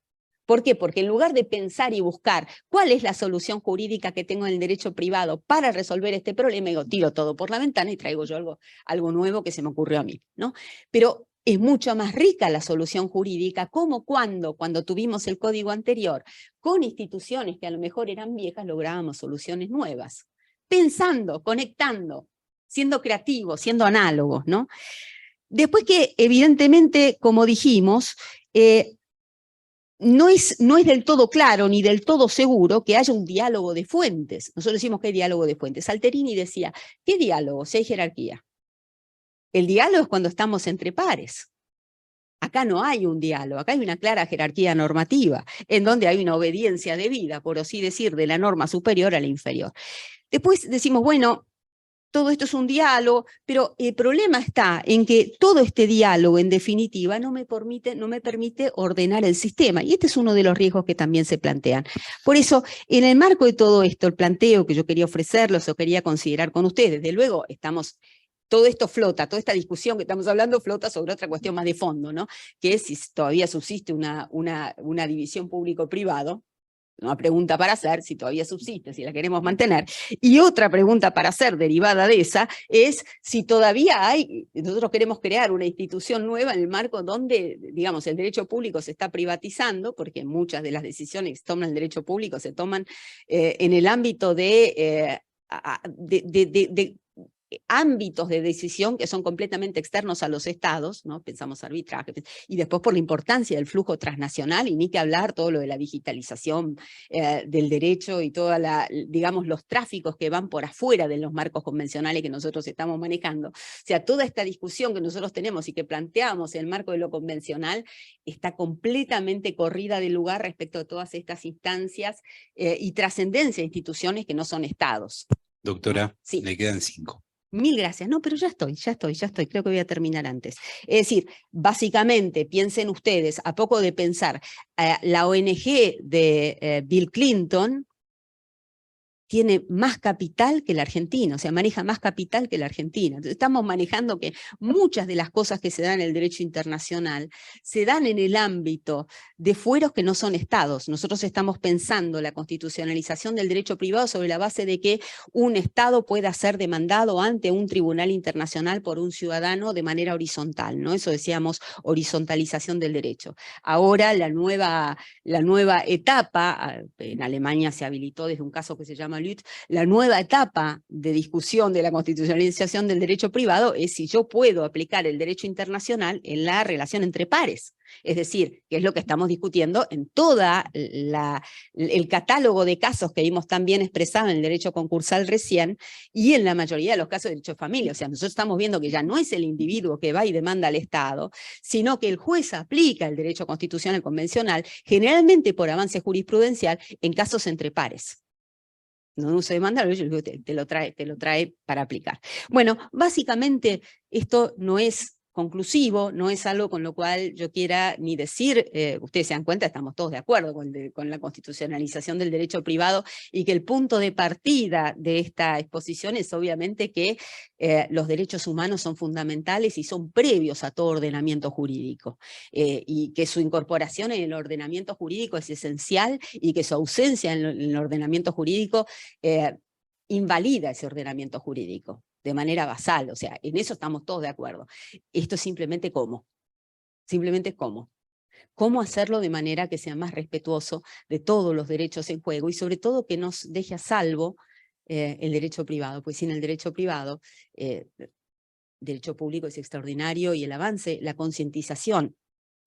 ¿Por qué? Porque en lugar de pensar y buscar cuál es la solución jurídica que tengo en el derecho privado para resolver este problema, digo, tiro todo por la ventana y traigo yo algo nuevo que se me ocurrió a mí, ¿no? Pero es mucho más rica la solución jurídica, como cuando tuvimos el código anterior, con instituciones que a lo mejor eran viejas, lográbamos soluciones nuevas. Pensando, conectando, siendo creativos, siendo análogos, ¿no? Después que, evidentemente, como dijimos, no es del todo claro ni del todo seguro que haya un diálogo de fuentes. Nosotros decimos que hay diálogo de fuentes. Alterini decía, ¿qué diálogo si hay jerarquía? El diálogo es cuando estamos entre pares. Acá no hay un diálogo, acá hay una clara jerarquía normativa, en donde hay una obediencia debida, por así decir, de la norma superior a la inferior. Después decimos, bueno, todo esto es un diálogo, pero el problema está en que todo este diálogo, en definitiva, no me permite ordenar el sistema. Y este es uno de los riesgos que también se plantean. Por eso, en el marco de todo esto, el planteo que yo quería ofrecerles o quería considerar con ustedes, desde luego todo esto flota, toda esta discusión que estamos hablando flota sobre otra cuestión más de fondo, ¿no? Que es si todavía subsiste una división público-privado. Una pregunta para hacer, si todavía subsiste, si la queremos mantener. Y otra pregunta para hacer, derivada de esa, es si todavía nosotros queremos crear una institución nueva en el marco donde, digamos, el derecho público se está privatizando, porque muchas de las decisiones que se toman en el derecho público se toman en el ámbito de ámbitos de decisión que son completamente externos a los estados, ¿no? Pensamos arbitraje, y después por la importancia del flujo transnacional, y ni que hablar todo lo de la digitalización del derecho y digamos, los tráficos que van por afuera de los marcos convencionales que nosotros estamos manejando. O sea, toda esta discusión que nosotros tenemos y que planteamos en el marco de lo convencional está completamente corrida de lugar respecto a todas estas instancias y trascendencia de instituciones que no son estados. Doctora, sí. Le quedan 5. Mil gracias. No, pero ya estoy. Creo que voy a terminar antes. Es decir, básicamente, piensen ustedes, a poco de pensar, la ONG de Bill Clinton tiene más capital que la Argentina, o sea, maneja más capital que la Argentina. Entonces estamos manejando que muchas de las cosas que se dan en el derecho internacional se dan en el ámbito de fueros que no son estados. Nosotros estamos pensando la constitucionalización del derecho privado sobre la base de que un estado pueda ser demandado ante un tribunal internacional por un ciudadano de manera horizontal, ¿no? Eso decíamos horizontalización del derecho. Ahora la nueva etapa, en Alemania se habilitó desde un caso que se llama Malut, la nueva etapa de discusión de la constitucionalización del derecho privado es si yo puedo aplicar el derecho internacional en la relación entre pares. Es decir, que es lo que estamos discutiendo en toda el catálogo de casos que vimos tan bien expresado en el derecho concursal recién, y en la mayoría de los casos de derecho de familia. O sea, nosotros estamos viendo que ya no es el individuo que va y demanda al Estado, sino que el juez aplica el derecho constitucional convencional, generalmente por avance jurisprudencial, en casos entre pares. No se demanda, te lo trae para aplicar. Bueno, básicamente esto no es conclusivo, no es algo con lo cual yo quiera ni decir, ustedes se dan cuenta, estamos todos de acuerdo con la constitucionalización del derecho privado, y que el punto de partida de esta exposición es obviamente que los derechos humanos son fundamentales y son previos a todo ordenamiento jurídico, y que su incorporación en el ordenamiento jurídico es esencial, y que su ausencia en el ordenamiento jurídico invalida ese ordenamiento jurídico de manera basal. O sea, en eso estamos todos de acuerdo. Esto es simplemente cómo. Simplemente cómo. Cómo hacerlo de manera que sea más respetuoso de todos los derechos en juego, y sobre todo que nos deje a salvo el derecho privado, pues sin el derecho privado, derecho público es extraordinario, y el avance, la concientización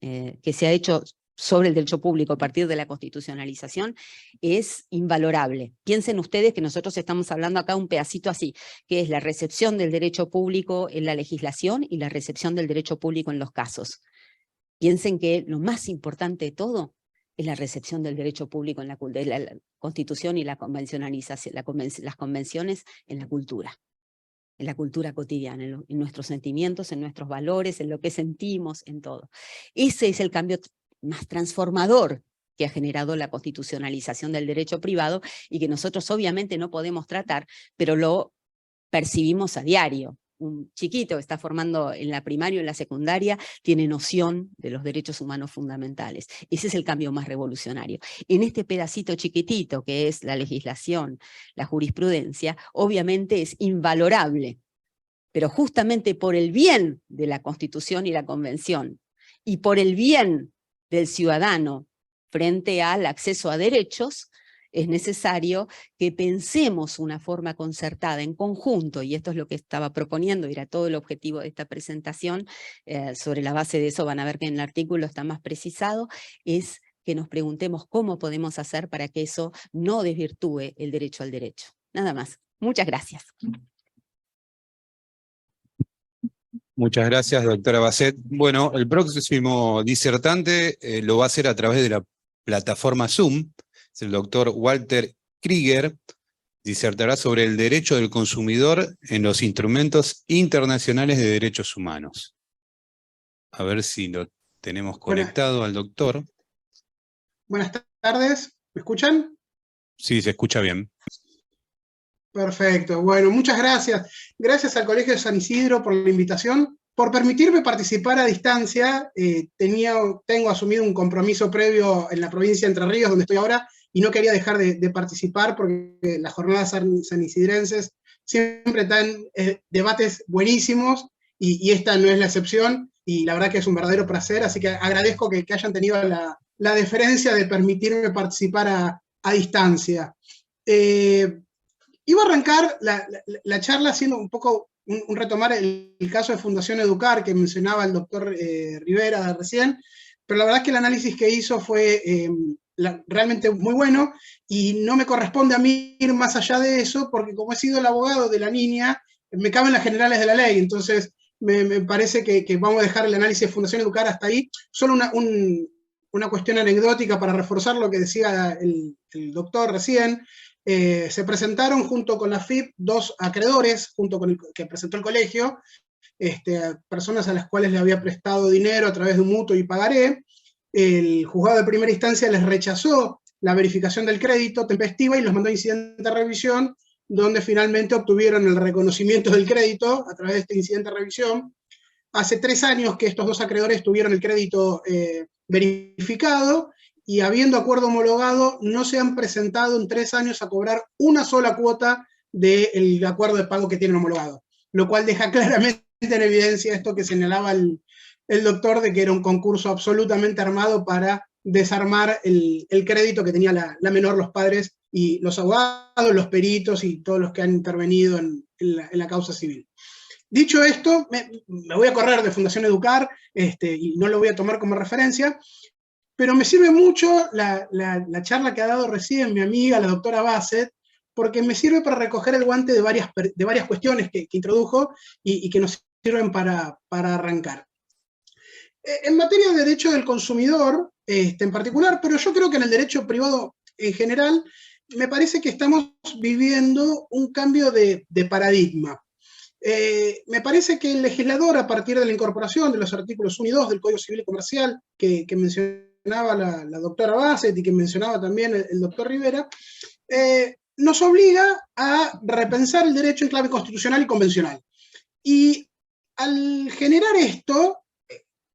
que se ha hecho sobre el derecho público a partir de la constitucionalización es invalorable. Piensen ustedes que nosotros estamos hablando acá un pedacito así, que es la recepción del derecho público en la legislación y la recepción del derecho público en los casos. Piensen que lo más importante de todo es la recepción del derecho público en la Constitución y la convencionalización, las convenciones en la cultura cotidiana, en nuestros sentimientos, en nuestros valores, en lo que sentimos, en todo. Ese es el cambio más transformador que ha generado la constitucionalización del derecho privado, y que nosotros obviamente no podemos tratar, pero lo percibimos a diario. Un chiquito que está formando en la primaria o en la secundaria tiene noción de los derechos humanos fundamentales. Ese es el cambio más revolucionario. En este pedacito chiquitito que es la legislación, la jurisprudencia, obviamente es invalorable, pero justamente por el bien de la Constitución y la Convención, y por el bien del ciudadano frente al acceso a derechos, es necesario que pensemos una forma concertada, en conjunto, y esto es lo que estaba proponiendo, era todo el objetivo de esta presentación. Sobre la base de eso van a ver que en el artículo está más precisado, es que nos preguntemos cómo podemos hacer para que eso no desvirtúe el derecho al derecho. Nada más. Muchas gracias. Muchas gracias, doctora Basset. Bueno, el próximo disertante lo va a hacer a través de la plataforma Zoom. Es el doctor Walter Krieger. Disertará sobre el derecho del consumidor en los instrumentos internacionales de derechos humanos. A ver si lo tenemos conectado al doctor. Buenas tardes, ¿me escuchan? Sí, se escucha bien. Perfecto, bueno, muchas gracias. Gracias al Colegio de San Isidro por la invitación, por permitirme participar a distancia. Tengo asumido un compromiso previo en la provincia de Entre Ríos, donde estoy ahora, y no quería dejar de participar porque las jornadas sanisidrenses siempre dan debates buenísimos, y esta no es la excepción, y la verdad que es un verdadero placer, así que agradezco que hayan tenido la deferencia de permitirme participar a distancia. Iba a arrancar la charla haciendo un poco un retomar el caso de Fundación Educar que mencionaba el doctor Rivera recién, pero la verdad es que el análisis que hizo fue realmente muy bueno, y no me corresponde a mí ir más allá de eso, porque como he sido el abogado de la niña, me caben las generales de la ley. Entonces me parece que vamos a dejar el análisis de Fundación Educar hasta ahí. Solo una cuestión anecdótica para reforzar lo que decía el doctor recién. Se presentaron junto con la FIP dos acreedores, junto con el que presentó el colegio, personas a las cuales le había prestado dinero a través de un mutuo y pagaré. El juzgado de primera instancia les rechazó la verificación del crédito tempestiva y los mandó a incidente de revisión, donde finalmente obtuvieron el reconocimiento del crédito a través de este incidente de revisión. Hace 3 años que estos dos acreedores tuvieron el crédito verificado, y habiendo acuerdo homologado, no se han presentado en 3 años a cobrar una sola cuota del acuerdo de pago que tienen homologado, lo cual deja claramente en evidencia esto que señalaba el doctor, de que era un concurso absolutamente armado para desarmar el crédito que tenía la menor, los padres, y los abogados, los peritos y todos los que han intervenido en la causa civil. Dicho esto, me voy a correr de Fundación Educar, y no lo voy a tomar como referencia, pero me sirve mucho la charla que ha dado recién mi amiga, la doctora Bassett, porque me sirve para recoger el guante de varias cuestiones que introdujo y que nos sirven para arrancar. En materia de derecho del consumidor, en particular, pero yo creo que en el derecho privado en general, me parece que estamos viviendo un cambio de paradigma. Me parece que el legislador, a partir de la incorporación de los artículos 1 y 2 del Código Civil y Comercial, que mencionaba la doctora Bassett y que mencionaba también el doctor Rivera, nos obliga a repensar el derecho en clave constitucional y convencional. Y al generar esto,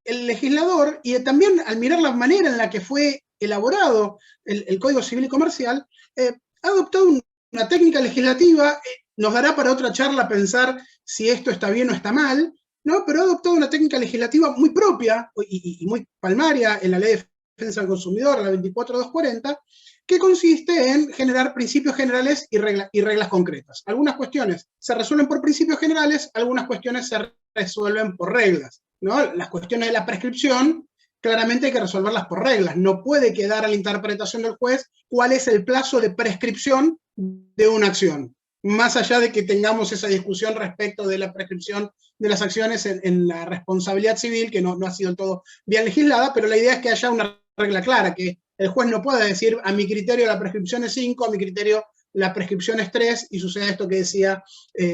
el legislador, y también al mirar la manera en la que fue elaborado el Código Civil y Comercial, ha adoptado una técnica legislativa, nos dará para otra charla pensar si esto está bien o está mal, ¿no? Pero ha adoptado una técnica legislativa muy propia y muy palmaria en la Ley de Defensa del Consumidor, la 24240, que consiste en generar principios generales y reglas concretas. Algunas cuestiones se resuelven por principios generales, algunas cuestiones se resuelven por reglas, ¿no? Las cuestiones de la prescripción, claramente hay que resolverlas por reglas. No puede quedar a la interpretación del juez cuál es el plazo de prescripción de una acción, más allá de que tengamos esa discusión respecto de la prescripción de las acciones en la responsabilidad civil, que no ha sido del todo bien legislada, pero la idea es que haya una regla clara, que el juez no pueda decir, a mi criterio la prescripción es 5, a mi criterio la prescripción es 3, y sucede esto que decía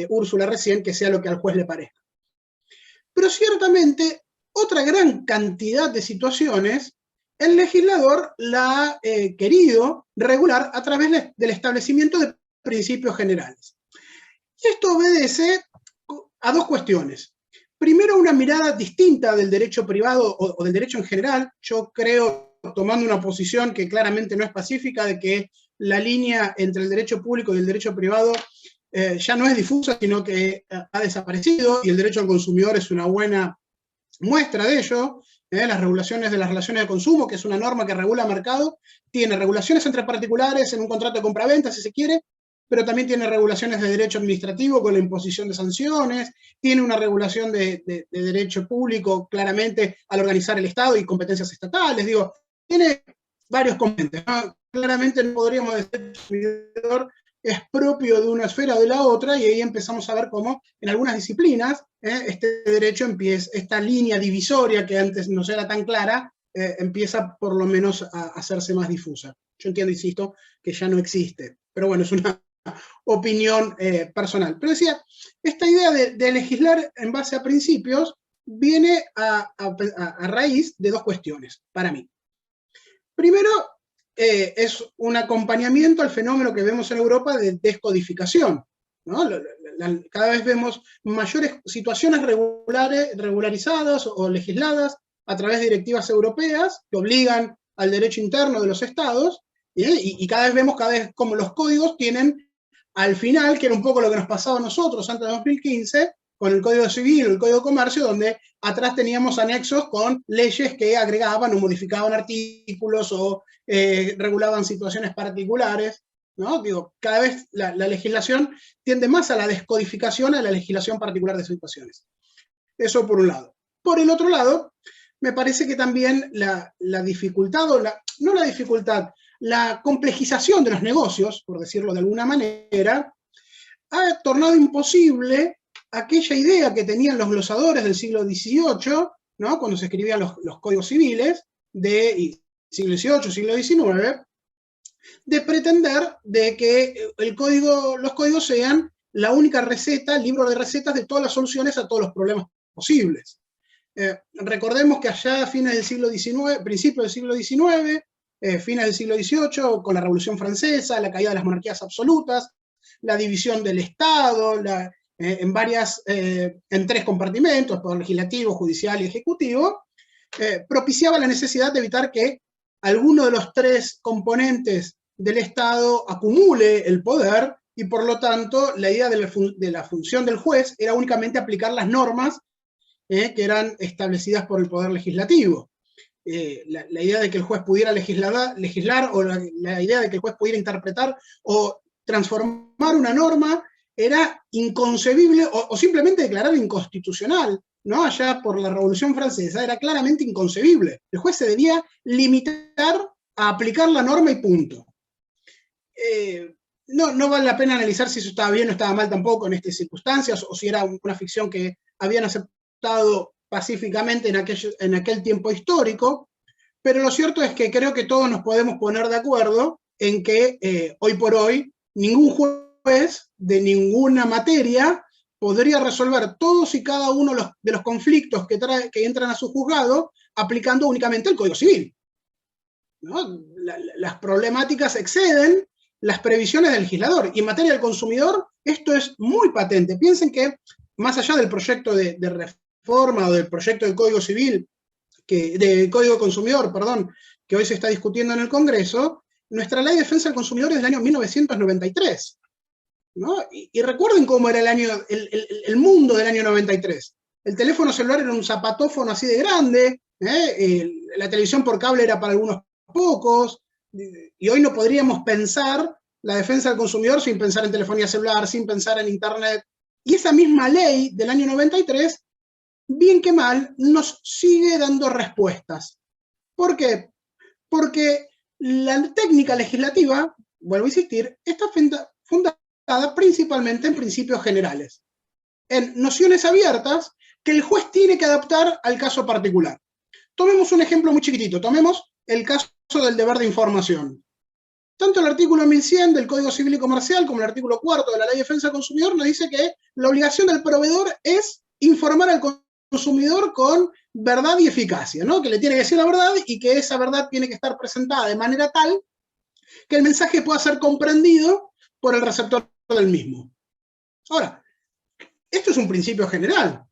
Úrsula recién, que sea lo que al juez le parezca. Pero ciertamente, otra gran cantidad de situaciones, el legislador la ha querido regular a través del establecimiento de principios generales. Y esto obedece a dos cuestiones. Primero, una mirada distinta del derecho privado o del derecho en general. Yo creo, tomando una posición que claramente no es pacífica, de que la línea entre el derecho público y el derecho privado ya no es difusa, sino que ha desaparecido, y el derecho al consumidor es una buena muestra de ello. Las regulaciones de las relaciones de consumo, que es una norma que regula el mercado, tiene regulaciones entre particulares en un contrato de compraventa, si se quiere, pero también tiene regulaciones de derecho administrativo con la imposición de sanciones, tiene una regulación de derecho público claramente al organizar el Estado y competencias estatales, digo, tiene varios componentes, ¿no? Claramente no podríamos decir que el consumidor es propio de una esfera o de la otra, y ahí empezamos a ver cómo en algunas disciplinas este derecho empieza, esta línea divisoria que antes no era tan clara, empieza por lo menos a hacerse más difusa. Yo entiendo, insisto, que ya no existe, pero bueno, es una opinión personal. Pero decía, esta idea de legislar en base a principios viene a raíz de dos cuestiones, para mí. Primero, es un acompañamiento al fenómeno que vemos en Europa de descodificación, ¿no? Cada vez vemos mayores situaciones regularizadas o legisladas a través de directivas europeas que obligan al derecho interno de los estados, y cada vez vemos como los códigos tienen al final, que era un poco lo que nos pasaba a nosotros antes de 2015, con el Código Civil o el Código de Comercio, donde atrás teníamos anexos con leyes que agregaban o modificaban artículos o regulaban situaciones particulares, ¿no? Digo, cada vez la legislación tiende más a la descodificación, a la legislación particular de situaciones. Eso por un lado. Por el otro lado, me parece que también la dificultad, no la dificultad, la complejización de los negocios, por decirlo de alguna manera, ha tornado imposible aquella idea que tenían los glosadores del siglo XVIII, ¿no? Cuando se escribían los códigos civiles de siglo XVIII, siglo XIX, de pretender de que los códigos sean la única receta, el libro de recetas de todas las soluciones a todos los problemas posibles. Recordemos que allá a fines del siglo XIX, principios del siglo XIX, fines del siglo XVIII, con la Revolución Francesa, la caída de las monarquías absolutas, la división del Estado, en tres compartimentos, poder legislativo, judicial y ejecutivo, propiciaba la necesidad de evitar que alguno de los tres componentes del Estado acumule el poder, y por lo tanto la idea de la función del juez era únicamente aplicar las normas que eran establecidas por el poder legislativo. la idea de que el juez pudiera legislar o la idea de que el juez pudiera interpretar o transformar una norma era inconcebible o simplemente declarar inconstitucional, ¿no? Allá por la Revolución Francesa era claramente inconcebible. El juez se debía limitar a aplicar la norma y punto. No vale la pena analizar si eso estaba bien o estaba mal tampoco en estas circunstancias, o si era una ficción que habían aceptado pacíficamente en aquel tiempo histórico, pero lo cierto es que creo que todos nos podemos poner de acuerdo en que hoy por hoy ningún juez de ninguna materia podría resolver todos y cada uno de los conflictos que entran a su juzgado aplicando únicamente el Código Civil, ¿no? Las problemáticas exceden las previsiones del legislador. Y en materia del consumidor, esto es muy patente. Piensen que, más allá del proyecto de reforma o del proyecto del Código Civil, del Código Consumidor, perdón, que hoy se está discutiendo en el Congreso, nuestra Ley de Defensa del Consumidor es del año 1993. ¿No? Y recuerden cómo era el mundo del año 93. El teléfono celular era un zapatófono así de grande, la televisión por cable era para algunos pocos, y hoy no podríamos pensar la defensa del consumidor sin pensar en telefonía celular, sin pensar en internet. Y esa misma ley del año 93, bien que mal, nos sigue dando respuestas. ¿Por qué? Porque la técnica legislativa, vuelvo a insistir, está fundada principalmente en principios generales, en nociones abiertas que el juez tiene que adaptar al caso particular. Tomemos un ejemplo muy chiquitito, tomemos el caso del deber de información. Tanto el artículo 1100 del Código Civil y Comercial como el artículo 4 de la Ley de Defensa del Consumidor nos dice que la obligación del proveedor es informar al consumidor con verdad y eficacia, ¿no? Que le tiene que decir la verdad y que esa verdad tiene que estar presentada de manera tal que el mensaje pueda ser comprendido por el receptor del mismo. Ahora, esto es un principio general.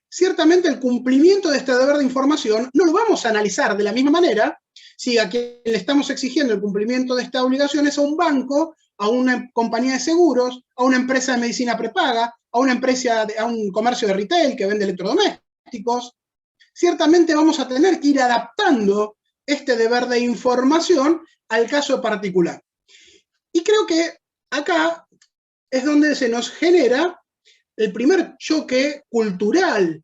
Ciertamente el cumplimiento de este deber de información no lo vamos a analizar de la misma manera si a quien le estamos exigiendo el cumplimiento de esta obligación es a un banco, a una compañía de seguros, a una empresa de medicina prepaga, a una empresa, a un comercio de retail que vende electrodomésticos. Ciertamente vamos a tener que ir adaptando este deber de información al caso particular. Y creo que acá es donde se nos genera el primer choque cultural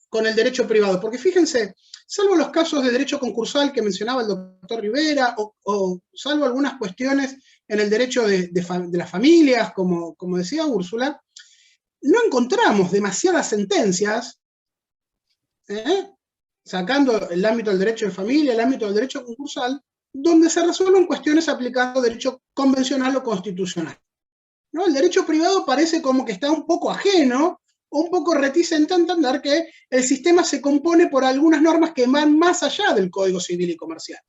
con el derecho privado. Porque fíjense, salvo los casos de derecho concursal que mencionaba el doctor Rivera, o salvo algunas cuestiones en el derecho de las familias, como decía Úrsula, no encontramos demasiadas sentencias, sacando el ámbito del derecho de familia, el ámbito del derecho concursal, donde se resuelven cuestiones aplicando derecho convencional o constitucional, ¿no? El derecho privado parece como que está un poco ajeno o un poco reticente a entender que el sistema se compone por algunas normas que van más allá del Código Civil y Comercial.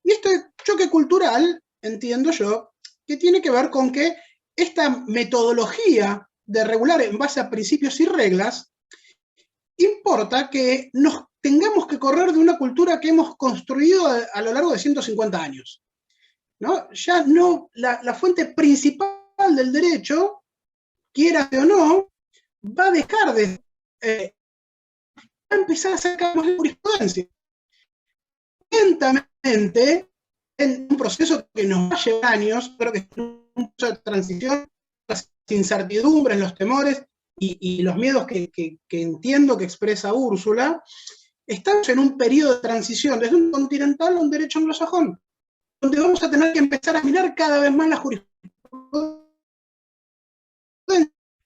Y este choque cultural, entiendo yo, que tiene que ver con que esta metodología de regular en base a principios y reglas importa que nos tengamos que correr de una cultura que hemos construido a lo largo de 150 años. ¿No? Ya no, la fuente principal del derecho, quiera o no, va a dejar de va a empezar a sacar más jurisprudencia. Lentamente, en un proceso que nos va a llevar años, creo que es un proceso de transición, las incertidumbres, los temores y los miedos que entiendo que expresa Úrsula, estamos en un periodo de transición desde un continental a un derecho anglosajón, donde vamos a tener que empezar a mirar cada vez más la jurisprudencia,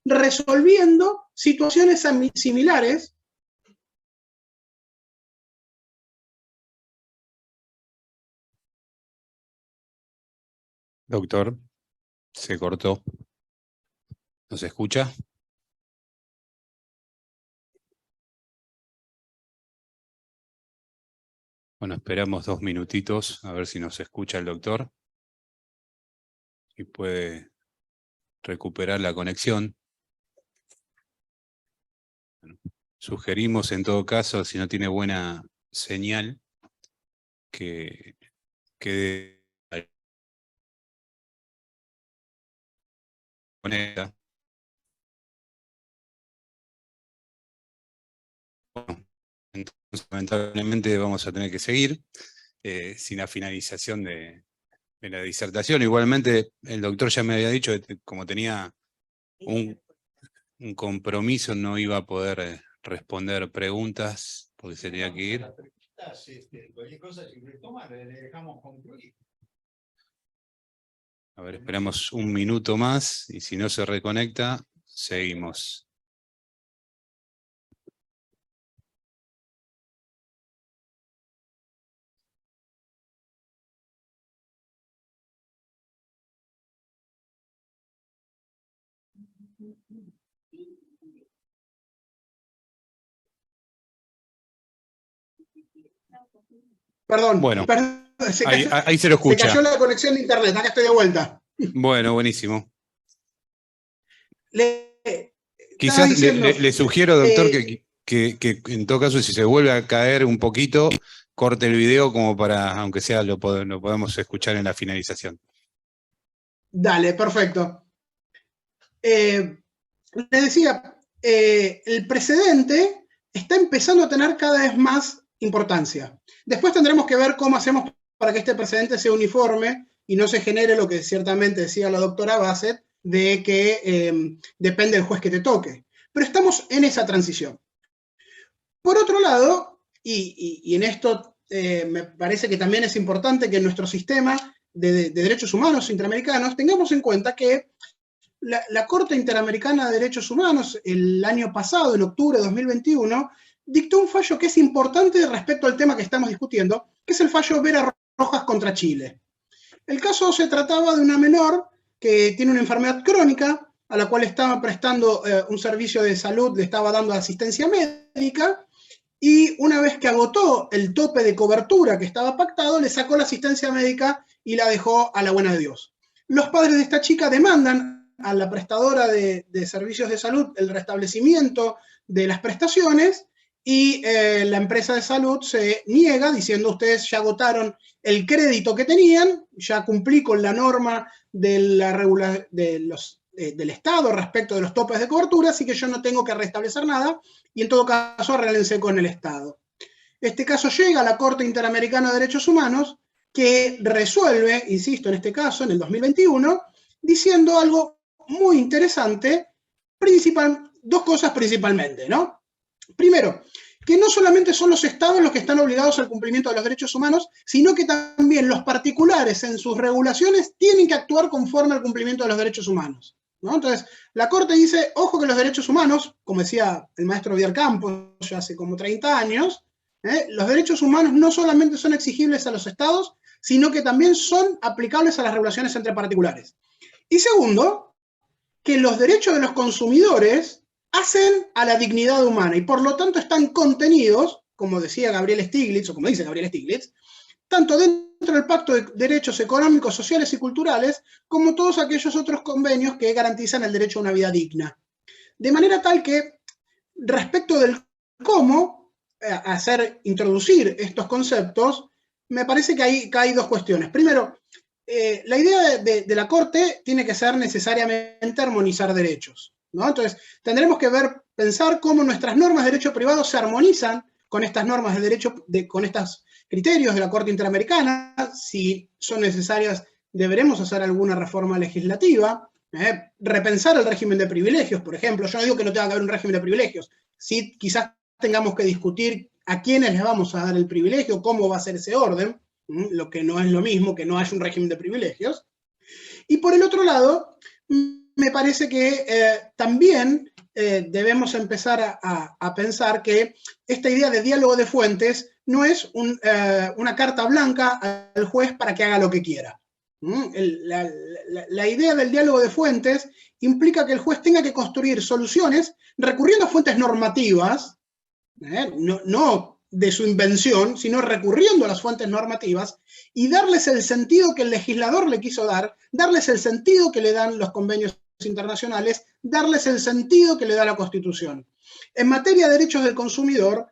resolviendo situaciones similares. Doctor, se cortó. ¿Nos escucha? Bueno, esperamos 2 minutitos a ver si nos escucha el doctor y puede recuperar la conexión. Bueno, sugerimos en todo caso, si no tiene buena señal, que quede conecta. Bueno, Entonces, lamentablemente vamos a tener que seguir sin la finalización de la disertación. Igualmente, el doctor ya me había dicho que como tenía un compromiso, no iba a poder responder preguntas porque se tenía que ir. A ver, esperamos un minuto más y si no se reconecta, seguimos. Perdón, Bueno, ahí se lo se escucha. cayó la conexión de internet, acá estoy de vuelta. Bueno, buenísimo. Estaba Quizás diciendo, le sugiero, doctor, que en todo caso, si se vuelve a caer un poquito, corte el video como para, aunque sea, lo podemos escuchar en la finalización. Dale, perfecto. Le decía, el precedente está empezando a tener cada vez más importancia. Después tendremos que ver cómo hacemos para que este precedente sea uniforme y no se genere lo que ciertamente decía la doctora Bassett, de que depende del juez que te toque. Pero estamos en esa transición. Por otro lado, y en esto me parece que también es importante que en nuestro sistema de derechos humanos interamericanos tengamos en cuenta que la Corte Interamericana de Derechos Humanos el año pasado, en octubre de 2021, dictó un fallo que es importante respecto al tema que estamos discutiendo, que es el fallo Vera Rojas contra Chile. El caso se trataba de una menor que tiene una enfermedad crónica a la cual estaba prestando un servicio de salud, le estaba dando asistencia médica, y una vez que agotó el tope de cobertura que estaba pactado, le sacó la asistencia médica y la dejó a la buena de Dios. Los padres de esta chica demandan a la prestadora de servicios de salud el restablecimiento de las prestaciones y la empresa de salud se niega diciendo ustedes ya agotaron el crédito que tenían, ya cumplí con la norma de la del Estado respecto de los topes de cobertura, así que yo no tengo que restablecer nada y en todo caso arréglense con el Estado. Este caso llega a la Corte Interamericana de Derechos Humanos que resuelve, insisto, en este caso, en el 2021, diciendo algo muy interesante, dos cosas principalmente, ¿no? Primero, que no solamente son los estados los que están obligados al cumplimiento de los derechos humanos, sino que también los particulares en sus regulaciones tienen que actuar conforme al cumplimiento de los derechos humanos, ¿no? Entonces, la Corte dice, ojo que los derechos humanos, como decía el maestro Vidal Campos ya hace como 30 años, los derechos humanos no solamente son exigibles a los estados, sino que también son aplicables a las regulaciones entre particulares. Y segundo, que los derechos de los consumidores hacen a la dignidad humana y por lo tanto están contenidos, como decía Gabriel Stiglitz, o como dice Gabriel Stiglitz, tanto dentro del Pacto de Derechos Económicos, Sociales y Culturales, como todos aquellos otros convenios que garantizan el derecho a una vida digna. De manera tal que, respecto del cómo introducir estos conceptos, me parece que hay dos cuestiones. Primero, la idea de la Corte tiene que ser necesariamente armonizar derechos, ¿no? Entonces, tendremos que pensar cómo nuestras normas de derecho privado se armonizan con estas normas de derecho, con estos criterios de la Corte Interamericana. Si son necesarias, deberemos hacer alguna reforma legislativa, repensar el régimen de privilegios, por ejemplo. Yo no digo que no tenga que haber un régimen de privilegios, sí, quizás tengamos que discutir a quiénes les vamos a dar el privilegio, cómo va a ser ese orden, lo que no es lo mismo que no haya un régimen de privilegios. Y por el otro lado, me parece que también debemos empezar a pensar que esta idea de diálogo de fuentes no es una carta blanca al juez para que haga lo que quiera. La idea del diálogo de fuentes implica que el juez tenga que construir soluciones recurriendo a fuentes normativas, no de su invención, sino recurriendo a las fuentes normativas y darles el sentido que el legislador le quiso dar, darles el sentido que le dan los convenios internacionales, darles el sentido que le da la Constitución. En materia de derechos del consumidor,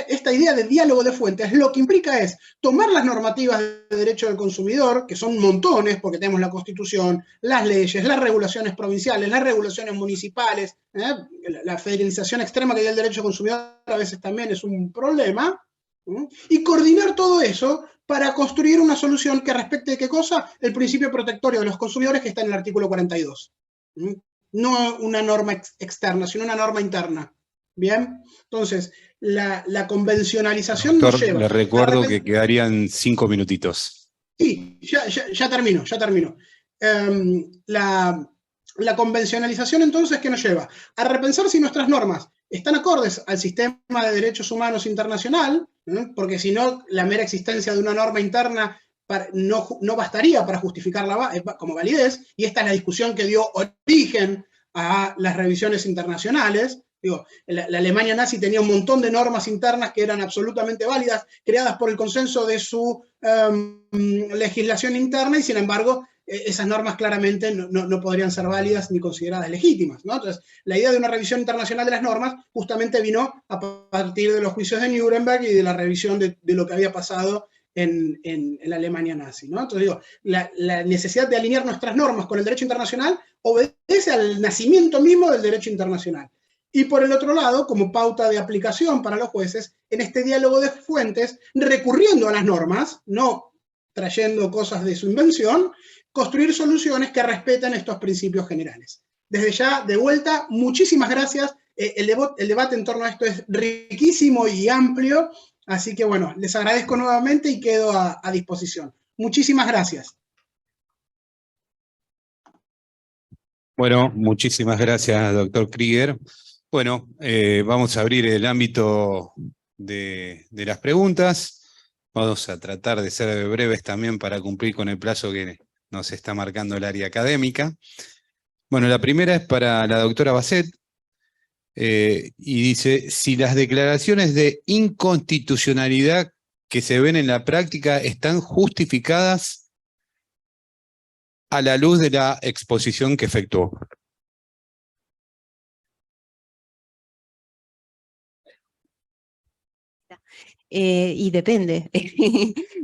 Esta idea de diálogo de fuentes lo que implica es tomar las normativas de derecho del consumidor, que son montones, porque tenemos la Constitución, las leyes, las regulaciones provinciales, las regulaciones municipales, la federalización extrema que hay del derecho del consumidor a veces también es un problema, y coordinar todo eso para construir una solución que respecte ¿qué cosa? El principio protectorio de los consumidores que está en el artículo 42. No una norma externa, sino una norma interna. ¿Bien? Entonces, la convencionalización Doctor, nos lleva... le recuerdo que quedarían 5 minutitos. Sí, ya termino. La convencionalización, entonces, ¿qué nos lleva? A repensar si nuestras normas están acordes al sistema de derechos humanos internacional, porque si no, la mera existencia de una norma interna no bastaría para justificarla como validez, y esta es la discusión que dio origen a las revisiones internacionales. Digo, la Alemania nazi tenía un montón de normas internas que eran absolutamente válidas, creadas por el consenso de su legislación interna, y sin embargo, esas normas claramente no podrían ser válidas ni consideradas legítimas, ¿no? Entonces, la idea de una revisión internacional de las normas justamente vino a partir de los juicios de Nuremberg y de la revisión de lo que había pasado en la Alemania nazi, ¿no? Entonces digo, la necesidad de alinear nuestras normas con el derecho internacional obedece al nacimiento mismo del derecho internacional. Y por el otro lado, como pauta de aplicación para los jueces, en este diálogo de fuentes, recurriendo a las normas, no trayendo cosas de su invención, construir soluciones que respeten estos principios generales. Desde ya, de vuelta, muchísimas gracias. El debate en torno a esto es riquísimo y amplio, así que bueno, les agradezco nuevamente y quedo a disposición. Muchísimas gracias. Bueno, muchísimas gracias, doctor Krieger. Bueno, vamos a abrir el ámbito de las preguntas. Vamos a tratar de ser breves también para cumplir con el plazo que nos está marcando el área académica. Bueno, la primera es para la doctora Basset, y dice, si las declaraciones de inconstitucionalidad que se ven en la práctica están justificadas a la luz de la exposición que efectuó. Y depende,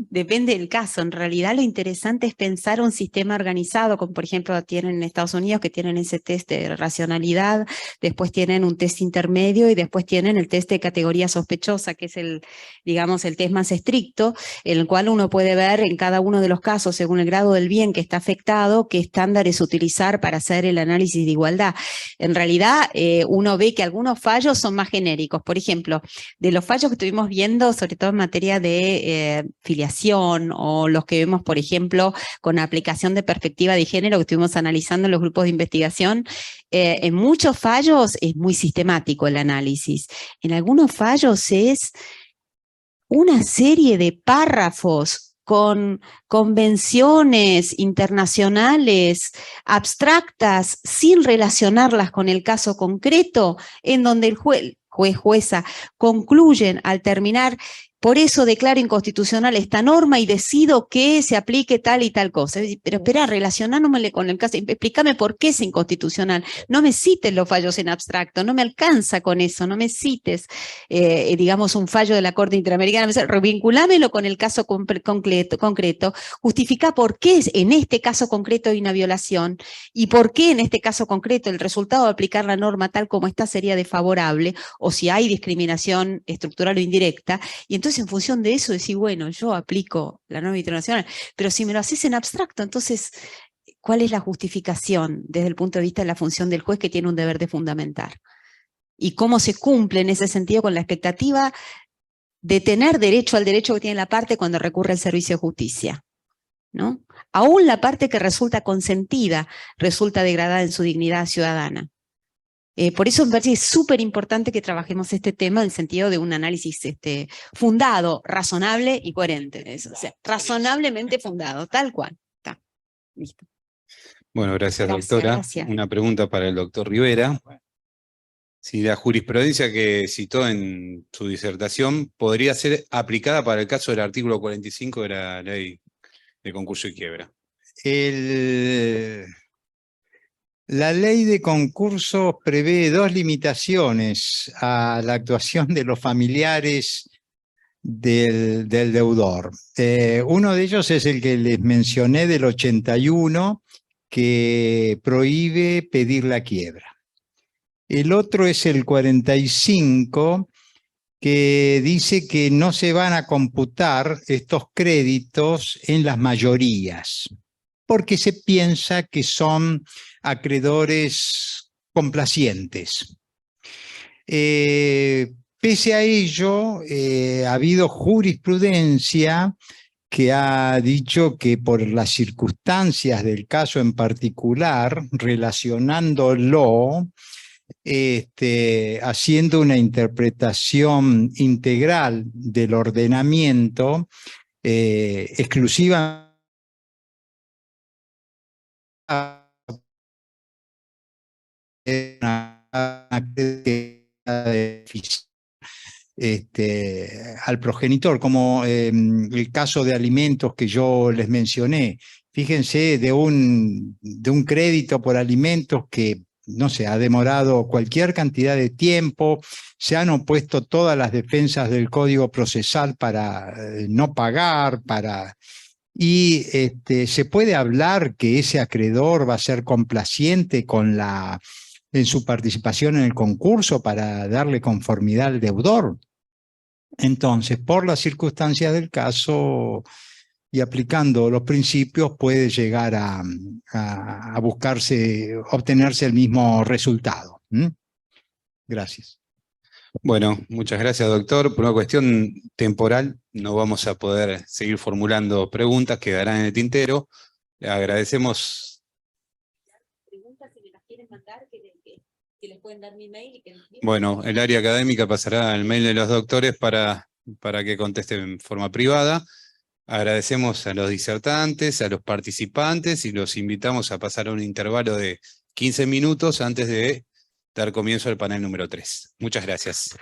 depende del caso. En realidad lo interesante es pensar un sistema organizado, como por ejemplo tienen en Estados Unidos, que tienen ese test de racionalidad, después tienen un test intermedio y después tienen el test de categoría sospechosa, que es digamos, el test más estricto, en el cual uno puede ver en cada uno de los casos, según el grado del bien que está afectado, qué estándares utilizar para hacer el análisis de igualdad. En realidad uno ve que algunos fallos son más genéricos. Por ejemplo, de los fallos que estuvimos viendo, sobre todo en materia de filiación, o los que vemos, por ejemplo, con aplicación de perspectiva de género que estuvimos analizando en los grupos de investigación, en muchos fallos es muy sistemático el análisis. En algunos fallos es una serie de párrafos con convenciones internacionales abstractas sin relacionarlas con el caso concreto, en donde el jueza concluyen al terminar, por eso declaro inconstitucional esta norma y decido que se aplique tal y tal cosa. Pero espera, relacionándome con el caso, explícame por qué es inconstitucional. No me cites los fallos en abstracto, no me alcanza con eso, no me cites, digamos, un fallo de la Corte Interamericana, revinculámelo con el caso concreto, justifica por qué en este caso concreto hay una violación y por qué en este caso concreto el resultado de aplicar la norma tal como está sería desfavorable, o si hay discriminación estructural o indirecta, y entonces en función de eso decir, bueno, yo aplico la norma internacional, pero si me lo haces en abstracto, entonces, ¿cuál es la justificación desde el punto de vista de la función del juez que tiene un deber de fundamentar? Y cómo se cumple en ese sentido con la expectativa de tener derecho al derecho que tiene la parte cuando recurre al servicio de justicia, ¿no? Aún la parte que resulta consentida resulta degradada en su dignidad ciudadana. Por eso me parece súper importante que trabajemos este tema en el sentido de un análisis fundado, razonable y coherente. Eso, o sea, razonablemente fundado, tal cual. Está. Listo. Bueno, gracias, doctora. Gracias. Una pregunta para el doctor Rivera. Si la jurisprudencia que citó en su disertación podría ser aplicada para el caso del artículo 45 de la ley de concurso y quiebra. La ley de concursos prevé dos limitaciones a la actuación de los familiares del deudor. Uno de ellos es el que les mencioné del 81, que prohíbe pedir la quiebra. El otro es el 45, que dice que no se van a computar estos créditos en las mayorías, porque se piensa que son acreedores complacientes. Pese a ello, ha habido jurisprudencia que ha dicho que por las circunstancias del caso en particular, relacionándolo, haciendo una interpretación integral del ordenamiento, exclusiva al progenitor, como el caso de alimentos que yo les mencioné. Fíjense, de un crédito por alimentos que, no sé, ha demorado cualquier cantidad de tiempo, se han opuesto todas las defensas del Código Procesal para no pagar, y se puede hablar que ese acreedor va a ser complaciente en su participación en el concurso para darle conformidad al deudor. Entonces, por las circunstancias del caso y aplicando los principios, puede llegar a obtenerse el mismo resultado. Gracias. Bueno, muchas gracias, doctor. Por una cuestión temporal, no vamos a poder seguir formulando preguntas, quedarán en el tintero. Le agradecemos. Preguntas, si me las quieren mandar, que les pueden dar mi mail. Bueno, el área académica pasará el mail de los doctores para que contesten en forma privada. Agradecemos a los disertantes, a los participantes y los invitamos a pasar a un intervalo de 15 minutos antes de dar comienzo al panel número 3. Muchas gracias.